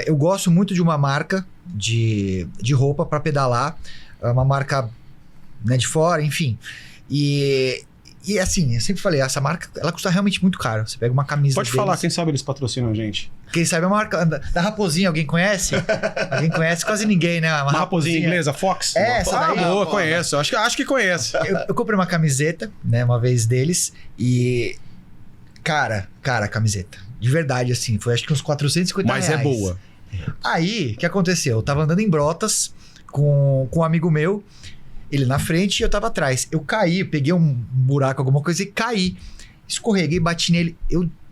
Eu gosto muito de uma marca de roupa para pedalar, uma marca, né, de fora, enfim. E assim, eu sempre falei, essa marca, ela custa realmente muito caro. Você pega uma camisa
Pode
deles,
falar, quem sabe eles patrocinam a gente.
quem sabe a marca da Raposinha, alguém conhece? Alguém conhece? Quase ninguém, né?
Uma raposinha inglesa, Fox?
Essa daí.
Boa, conheço. Acho que conhece.
Eu comprei uma camiseta, né, uma vez deles, e... Cara, a camiseta. De verdade, assim, foi acho que uns 450
Mas
reais.
é boa.
Aí, o que aconteceu? Eu tava andando em Brotas com um amigo meu, ele na frente e eu tava atrás. Eu caí, peguei um buraco, alguma coisa e caí. Escorreguei, bati nele.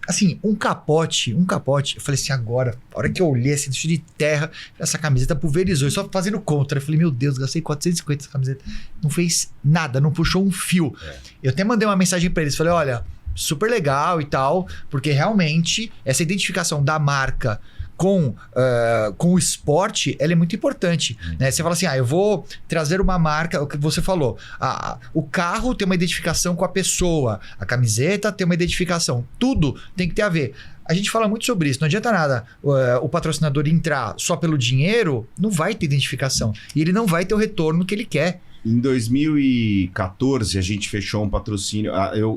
Assim, um capote. Eu falei assim, agora, a hora que eu olhei, assim, deixo de terra, essa camiseta pulverizou. Só fazendo contra. Eu falei, meu Deus, gastei 450 essa camiseta. Não fez nada, não puxou um fio. Eu até mandei uma mensagem pra eles. Falei, olha, super legal e tal, porque realmente essa identificação da marca com o esporte, ela é muito importante, né? Você fala assim, eu vou trazer uma marca, o que você falou, o carro tem uma identificação com a pessoa, a camiseta tem uma identificação, tudo tem que ter a ver. A gente fala muito sobre isso, não adianta nada o patrocinador entrar só pelo dinheiro, não vai ter identificação, e ele não vai ter o retorno que ele quer.
Em 2014, a gente fechou um patrocínio.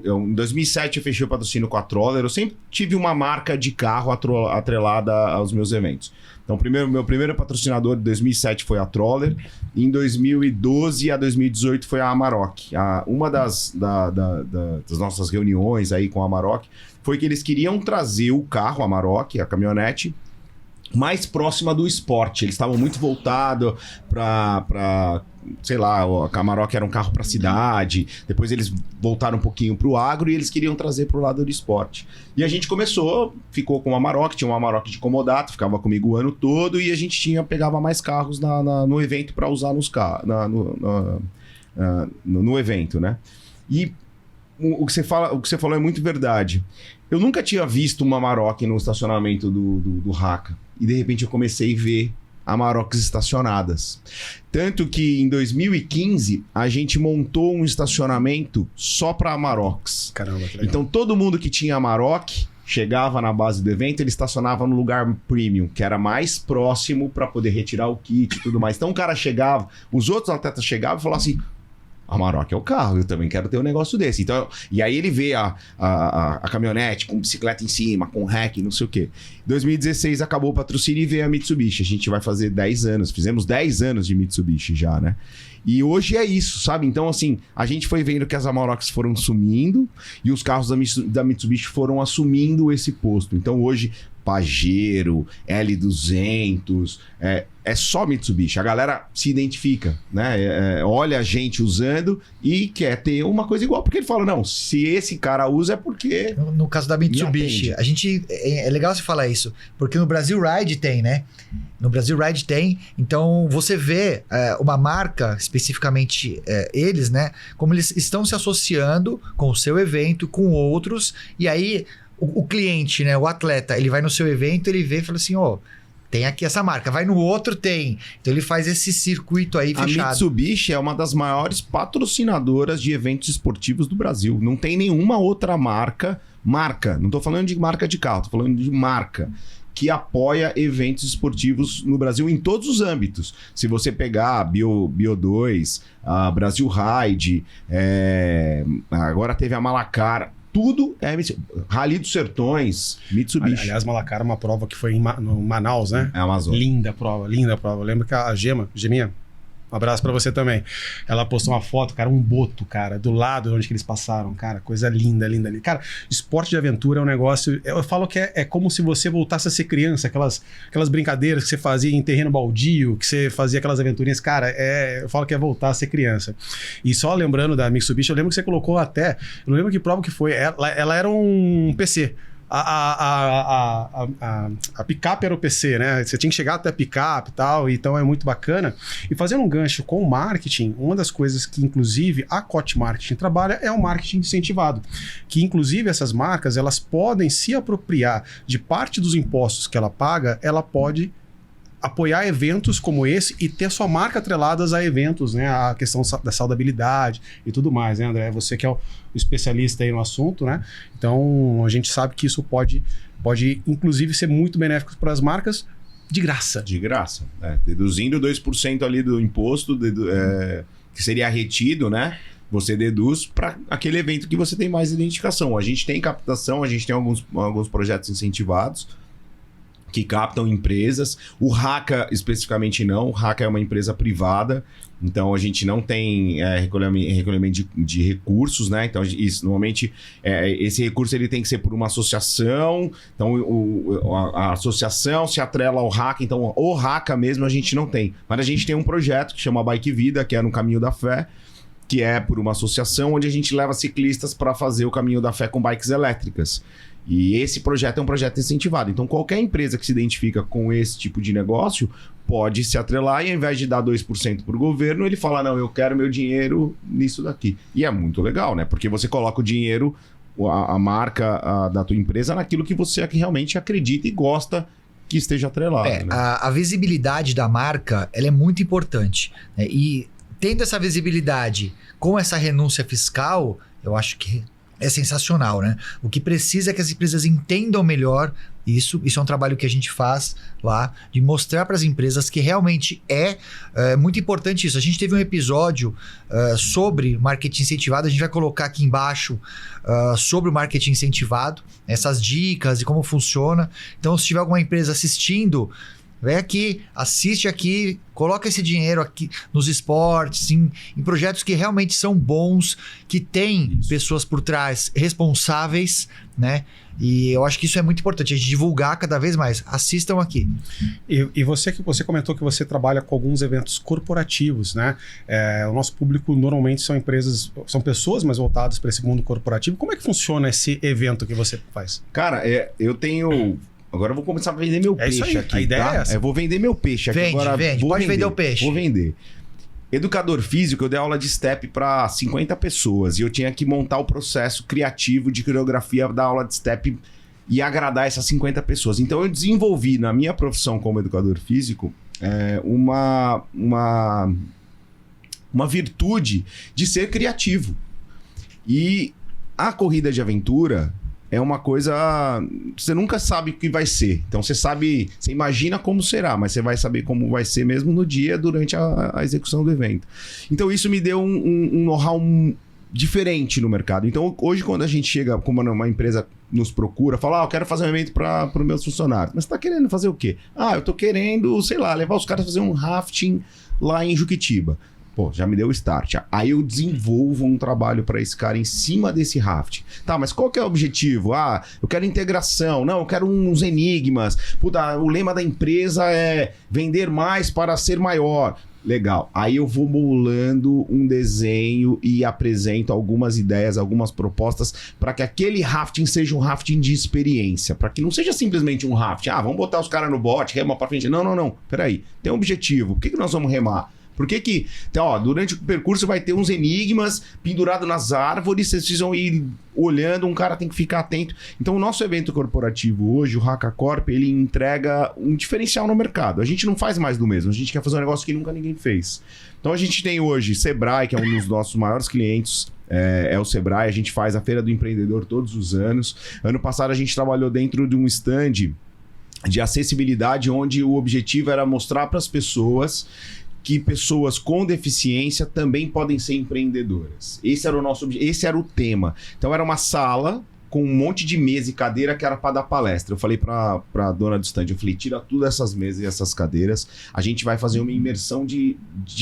Em 2007, eu fechei o patrocínio com a Troller. Eu sempre tive uma marca de carro atrelada aos meus eventos. Então, meu primeiro patrocinador de 2007 foi a Troller. Em 2012 a 2018 foi a Amarok. Uma das nossas reuniões aí com a Amarok foi que eles queriam trazer o carro, a Amarok, a caminhonete, mais próxima do esporte. Eles estavam muito voltados para, sei lá, a Amarok era um carro para cidade, depois eles voltaram um pouquinho para o agro e eles queriam trazer para o lado do esporte. E a gente ficou com a Amarok, tinha uma Amarok de comodato, ficava comigo o ano todo e a gente pegava mais carros no evento para usar no evento, né? E o que você falou é muito verdade. Eu nunca tinha visto uma Amarok no estacionamento do Haka. E de repente eu comecei a ver Amaroks estacionadas. Tanto que em 2015 a gente montou um estacionamento só para Amaroks.
Caramba, que legal.
Então todo mundo que tinha Amarok chegava na base do evento, ele estacionava no lugar premium, que era mais próximo para poder retirar o kit e tudo mais. Então o cara chegava, os outros atletas chegavam e falavam assim: Amarok é o carro, eu também quero ter um negócio desse. Então, e aí ele vê a caminhonete com bicicleta em cima, com rack, não sei o quê. Em 2016 acabou o patrocínio e veio a Mitsubishi. A gente vai fazer 10 anos. Fizemos 10 anos de Mitsubishi já, né? E hoje é isso, sabe? Então, assim, a gente foi vendo que as Amaroks foram sumindo e os carros da Mitsubishi foram assumindo esse posto. Então, hoje, Pajero, L200, é só Mitsubishi. A galera se identifica, né? Olha a gente usando e quer ter uma coisa igual. Porque ele fala, não, se esse cara usa é porque...
No caso da Mitsubishi, a gente... É legal você falar isso, porque no Brasil Ride tem, né? No Brasil Ride tem. Então, você vê uma marca, especificamente eles, né? Como eles estão se associando com o seu evento, com outros, e aí... O cliente, né, o atleta, ele vai no seu evento, ele vê e fala assim, tem aqui essa marca, vai no outro, tem. Então ele faz esse circuito aí fechado.
A Mitsubishi é uma das maiores patrocinadoras de eventos esportivos do Brasil. Não tem nenhuma outra marca, não tô falando de marca de carro, tô falando de marca, que apoia eventos esportivos no Brasil em todos os âmbitos. Se você pegar a Bio2, a Brasil Ride, agora teve a Malacara, tudo é Rally dos Sertões, Mitsubishi.
Aliás, Malacara é uma prova que foi no Manaus, né?
É a Amazônia.
Linda prova. Eu lembro que a Geminha, um abraço pra você também. Ela postou uma foto, cara, um boto, cara, do lado de onde que eles passaram, cara, coisa linda, linda ali. Cara, esporte de aventura é um negócio, eu falo que é como se você voltasse a ser criança, aquelas brincadeiras que você fazia em terreno baldio, que você fazia aquelas aventurinhas, cara, eu falo que é voltar a ser criança. E só lembrando da Mitsubishi, eu lembro que você colocou até, eu não lembro que prova que foi, ela era um PC. A picape era o PC, né? Você tinha que chegar até a picape e tal, então é muito bacana. E fazendo um gancho com o marketing, uma das coisas que inclusive a Cote Marketing trabalha é o marketing incentivado, que inclusive essas marcas, elas podem se apropriar de parte dos impostos que ela paga, ela pode apoiar eventos como esse e ter sua marca atreladas a eventos, né? A questão da saudabilidade e tudo mais, né, André? Você que é o especialista aí no assunto, né? Então, a gente sabe que isso pode inclusive, ser muito benéfico para as marcas de graça.
De graça. Deduzindo 2% ali do imposto, que seria retido, né? Você deduz para aquele evento que você tem mais identificação. A gente tem captação, a gente tem alguns projetos incentivados que captam empresas. O Haka, especificamente, não. O Haka é uma empresa privada, então a gente não tem recolhimento de recursos, né? Então, isso, normalmente, esse recurso ele tem que ser por uma associação. Então, a associação se atrela ao Haka. Então, o Haka mesmo a gente não tem. Mas a gente tem um projeto que chama Bike Vida, que é no Caminho da Fé, que é por uma associação onde a gente leva ciclistas para fazer o Caminho da Fé com bikes elétricas. E esse projeto é um projeto incentivado. Então, qualquer empresa que se identifica com esse tipo de negócio pode se atrelar e, ao invés de dar 2% para o governo, ele fala, não, eu quero meu dinheiro nisso daqui. E é muito legal, né? Porque você coloca o dinheiro, a marca da tua empresa naquilo que você realmente acredita e gosta que esteja atrelado. Né?
A visibilidade da marca, ela é muito importante. Né? E tendo essa visibilidade com essa renúncia fiscal, eu acho que é sensacional, né? O que precisa é que as empresas entendam melhor isso. Isso é um trabalho que a gente faz lá, de mostrar para as empresas que realmente é muito importante isso. A gente teve um episódio sobre marketing incentivado, a gente vai colocar aqui embaixo sobre o marketing incentivado, essas dicas e como funciona. Então, se tiver alguma empresa assistindo, vem aqui, assiste aqui, coloca esse dinheiro aqui nos esportes, em projetos que realmente são bons, que tem pessoas por trás responsáveis, né? E eu acho que isso é muito importante, a gente divulgar cada vez mais. Assistam aqui.
E você comentou que você trabalha com alguns eventos corporativos, né? O nosso público normalmente são pessoas mais voltadas para esse mundo corporativo. Como é que funciona esse evento que você faz?
Cara, eu tenho... Agora eu vou começar a vender meu peixe
isso aí.
aqui,
a ideia
tá?
É essa.
Eu vou vender meu peixe aqui.
Vende, pode vender o peixe.
Vou vender. Educador físico, eu dei aula de step para 50 pessoas e eu tinha que montar o processo criativo de coreografia da aula de step e agradar essas 50 pessoas. Então eu desenvolvi na minha profissão como educador físico uma virtude de ser criativo. E a corrida de aventura é uma coisa... Você nunca sabe o que vai ser. Então você imagina como será, mas você vai saber como vai ser mesmo no dia, durante a execução do evento. Então isso me deu um know-how diferente no mercado. Então hoje, quando a gente chega, como uma empresa nos procura, fala, eu quero fazer um evento para os meus funcionários. Mas você está querendo fazer o quê? Eu estou querendo, sei lá, levar os caras a fazer um rafting lá em Juquitiba. Pô, já me deu o start. Aí eu desenvolvo um trabalho para esse cara em cima desse raft. Tá, mas qual que é o objetivo? Eu quero integração. Não, eu quero uns enigmas. Puta, o lema da empresa é vender mais para ser maior. Legal. Aí eu vou bolando um desenho e apresento algumas ideias, algumas propostas para que aquele rafting seja um rafting de experiência. Para que não seja simplesmente um rafting. Vamos botar os caras no bote, remar para frente. Não. Peraí. Tem um objetivo. Por que nós vamos remar? Por que então, durante o percurso vai ter uns enigmas pendurados nas árvores, vocês precisam ir olhando, um cara tem que ficar atento. Então, o nosso evento corporativo hoje, o Haka Corp, ele entrega um diferencial no mercado. A gente não faz mais do mesmo, a gente quer fazer um negócio que nunca ninguém fez. Então, a gente tem hoje Sebrae, que é um dos nossos maiores clientes, é o Sebrae, a gente faz a Feira do Empreendedor todos os anos. Ano passado, a gente trabalhou dentro de um stand de acessibilidade, onde o objetivo era mostrar para as pessoas que pessoas com deficiência também podem ser empreendedoras. Esse era o tema. Então era uma sala com um monte de mesa e cadeira que era para dar palestra. Eu falei para a dona do stand, eu falei, tira tudo essas mesas e essas cadeiras, a gente vai fazer uma imersão de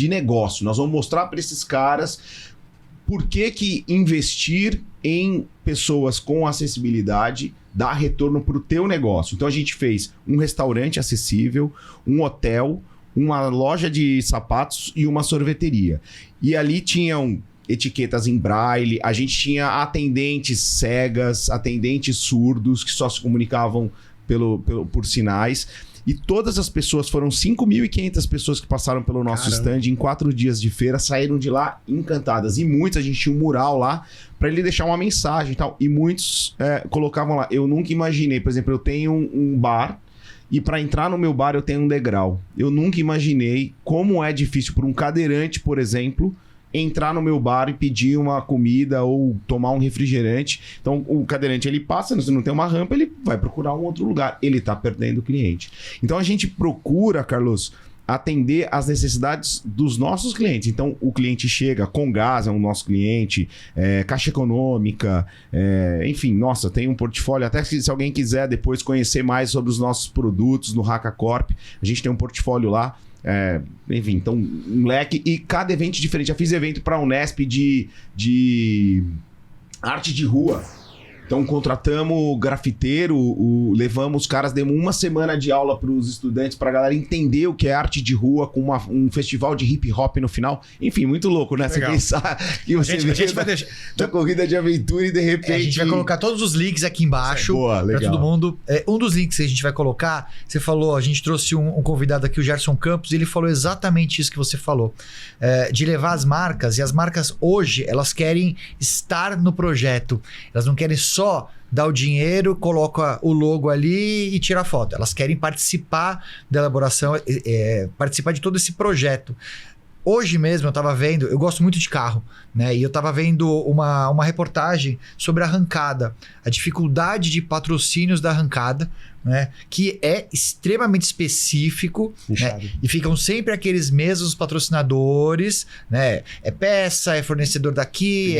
negócio. Nós vamos mostrar para esses caras por que investir em pessoas com acessibilidade dá retorno para o teu negócio. Então a gente fez um restaurante acessível, um hotel, uma loja de sapatos e uma sorveteria. E ali tinham etiquetas em braille, a gente tinha atendentes cegas, atendentes surdos, que só se comunicavam por sinais. E todas as pessoas, foram 5.500 pessoas que passaram pelo nosso stand em 4 dias de feira, saíram de lá encantadas. E muitos, a gente tinha um mural lá para ele deixar uma mensagem e tal. E muitos colocavam lá, eu nunca imaginei, por exemplo, eu tenho um bar e para entrar no meu bar eu tenho um degrau. Eu nunca imaginei como é difícil para um cadeirante, por exemplo, entrar no meu bar e pedir uma comida ou tomar um refrigerante. Então, o cadeirante, ele passa, se não tem uma rampa, ele vai procurar um outro lugar. Ele tá perdendo o cliente. Então, a gente procura, Carlos, atender às necessidades dos nossos clientes. Então, o cliente chega, Comgás é um nosso cliente, Caixa Econômica, enfim, nossa, tem um portfólio. Até se alguém quiser depois conhecer mais sobre os nossos produtos no Haka Corp, a gente tem um portfólio lá. Enfim, então, um leque. E cada evento diferente. Já fiz evento para a Unesp de arte de rua. Então, contratamos grafiteiro, levamos os caras, demos uma semana de aula para os estudantes, para a galera entender o que é arte de rua, com um festival de hip hop no final. Enfim, muito louco, né? Você pensar que você
a gente vai deixar
da corrida de aventura e de repente...
a gente vai colocar todos os links aqui embaixo para todo mundo. Um dos links que a gente vai colocar, você falou, a gente trouxe um convidado aqui, o Gerson Campos, e ele falou exatamente isso que você falou, de levar as marcas, e as marcas hoje, elas querem estar no projeto, elas não querem só dar o dinheiro, coloca o logo ali e tira a foto. Elas querem participar da elaboração, participar de todo esse projeto. Hoje mesmo eu estava vendo, eu gosto muito de carro, né? E eu estava vendo uma reportagem sobre a Arrancada, a dificuldade de patrocínios da Arrancada, né? Que é extremamente específico, né? E ficam sempre aqueles mesmos patrocinadores, né? É peça, é fornecedor daqui,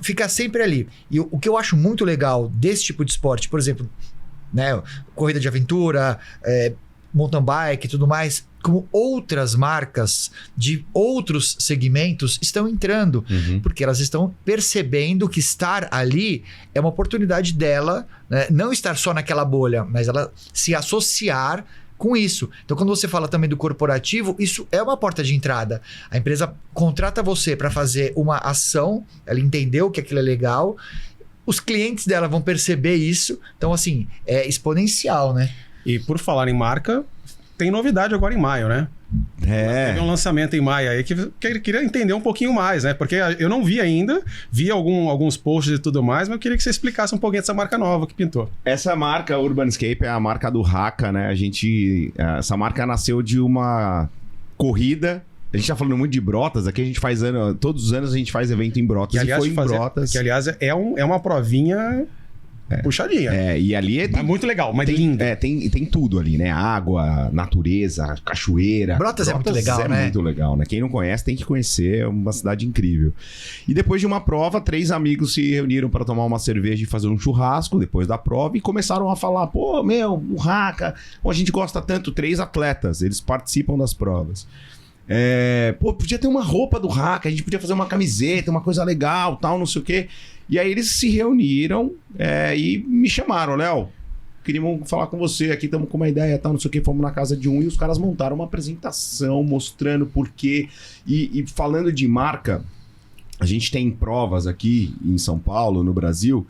fica sempre ali. E o que eu acho muito legal desse tipo de esporte, por exemplo, né, corrida de aventura, mountain bike e tudo mais, como outras marcas de outros segmentos estão entrando, porque elas estão percebendo que estar ali é uma oportunidade dela, né, não estar só naquela bolha, mas ela se associar com isso. Então, quando você fala também do corporativo, isso é uma porta de entrada. A empresa contrata você para fazer uma ação, ela entendeu que aquilo é legal, os clientes dela vão perceber isso. Então, assim, é exponencial, né?
E por falar em marca, tem novidade agora em maio, né? Teve um lançamento em maio aí que eu queria entender um pouquinho mais, né? Porque eu não vi ainda, vi alguns posts e tudo mais, mas eu queria que você explicasse um pouquinho dessa marca nova que pintou.
Essa marca, Urbanscape, é a marca do Haka, né? Essa marca nasceu de uma corrida. A gente tá falando muito de Brotas, aqui a gente faz todos os anos a gente faz evento em Brotas.
E foi em
Brotas.
Que, aliás, é uma provinha... puxadinha.
E ali
é muito legal, mas linda.
Tem tudo ali, né? Água, natureza, cachoeira.
Brotas é muito legal, né?
É muito legal, né? Quem não conhece tem que conhecer, é uma cidade incrível. E depois de uma prova, 3 amigos se reuniram para tomar uma cerveja e fazer um churrasco depois da prova e começaram a falar, pô, o Haka, a gente gosta tanto, 3 atletas, eles participam das provas. Podia ter uma roupa do Haka, a gente podia fazer uma camiseta, uma coisa legal, tal, não sei o quê. E aí eles se reuniram e me chamaram, Léo, queríamos falar com você aqui, estamos com uma ideia, tal, não sei o quê. Fomos na casa de um e os caras montaram uma apresentação mostrando por quê. E falando de marca, a gente tem provas aqui em São Paulo, no Brasil,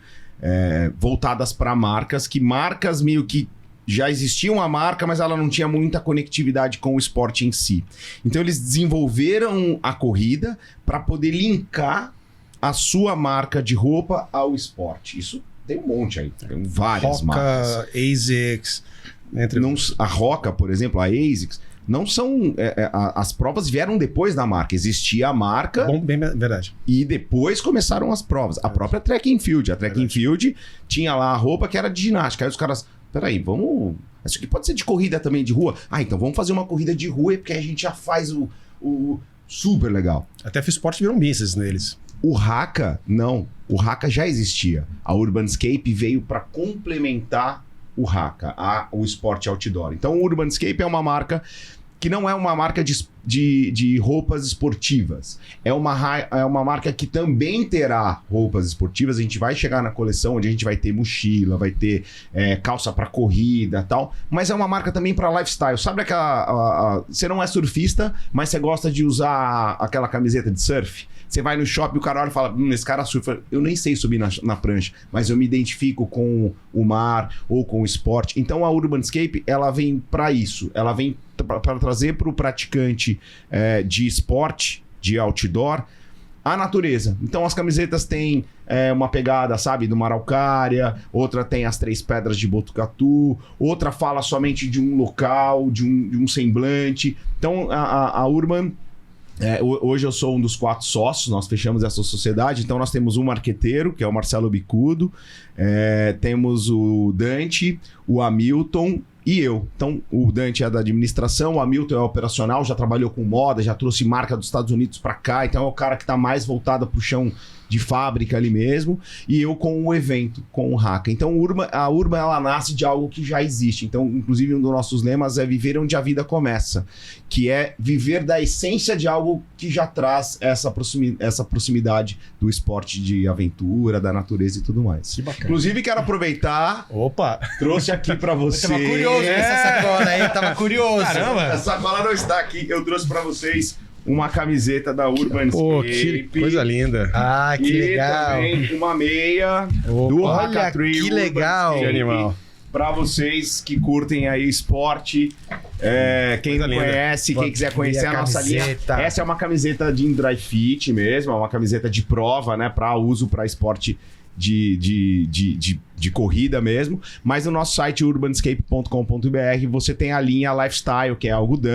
voltadas para marcas meio que já existia uma marca, mas ela não tinha muita conectividade com o esporte em si. Então eles desenvolveram a corrida para poder linkar a sua marca de roupa ao esporte. Isso tem um monte aí, tem várias marcas.
Roka, ASICS,
a Roka, por exemplo, a ASICS, não são... as provas vieram depois da marca. Existia a marca...
Bem verdade.
E depois começaram as provas. A própria Track and Field. A Track and Field tinha lá a roupa que era de ginástica. Aí os caras... Peraí, vamos... Isso aqui pode ser de corrida também, de rua? Então vamos fazer uma corrida de rua, porque a gente já faz o super legal.
Até Fiz Sport viram business neles.
O Haka, não. O Haka já existia. A Urbanscape veio para complementar o Haka, o esporte outdoor. Então, o Urbanscape é uma marca que não é uma marca de roupas esportivas. É uma marca que também terá roupas esportivas. A gente vai chegar na coleção onde a gente vai ter mochila, vai ter calça para corrida e tal. Mas é uma marca também para lifestyle. Sabe aquela... você não é surfista, mas você gosta de usar aquela camiseta de surf? Você vai no shopping e o cara olha e fala, esse cara surfa. Eu nem sei subir na prancha, mas eu me identifico com o mar ou com o esporte. Então a Urbanscape, ela vem para isso. Ela vem para trazer para o praticante de esporte, de outdoor, a natureza. Então as camisetas têm uma pegada, sabe, do Araucária, outra tem as 3 Pedras de Botucatu, outra fala somente de um local, de um semblante. Então a Urban... hoje eu sou um dos 4 sócios, nós fechamos essa sociedade, então nós temos um marqueteiro, que é o Marcelo Bicudo, temos o Dante, o Hamilton e eu. Então o Dante é da administração, o Hamilton é operacional, já trabalhou com moda, já trouxe marca dos Estados Unidos para cá, então é o cara que está mais voltado pro chão de fábrica ali mesmo, e eu com o evento, com o Haka. Então a Urban ela nasce de algo que já existe. Então, inclusive, um dos nossos lemas é viver onde a vida começa, que é viver da essência de algo que já traz essa proximidade do esporte de aventura, da natureza e tudo mais.
Que bacana.
Inclusive, quero aproveitar,
Opa!
trouxe aqui para você.
Eu tava curioso com essa sacola aí, tava curioso.
Caramba!
Essa sacola não está aqui, eu trouxe para vocês uma camiseta da Urban
Pô,
Escape.
que coisa linda.
Ah, que
e
legal.
também uma meia do
Olha
Haka Trail
que
Urban
legal.
Escape.
Que animal.
Pra vocês que curtem aí esporte, quem não conhece, quem quiser conhecer a nossa linha. Essa é uma camiseta de dry fit mesmo, é uma camiseta de prova, né? Para uso para esporte de corrida mesmo. Mas no nosso site urbanescape.com.br você tem a linha Lifestyle, que é algodão.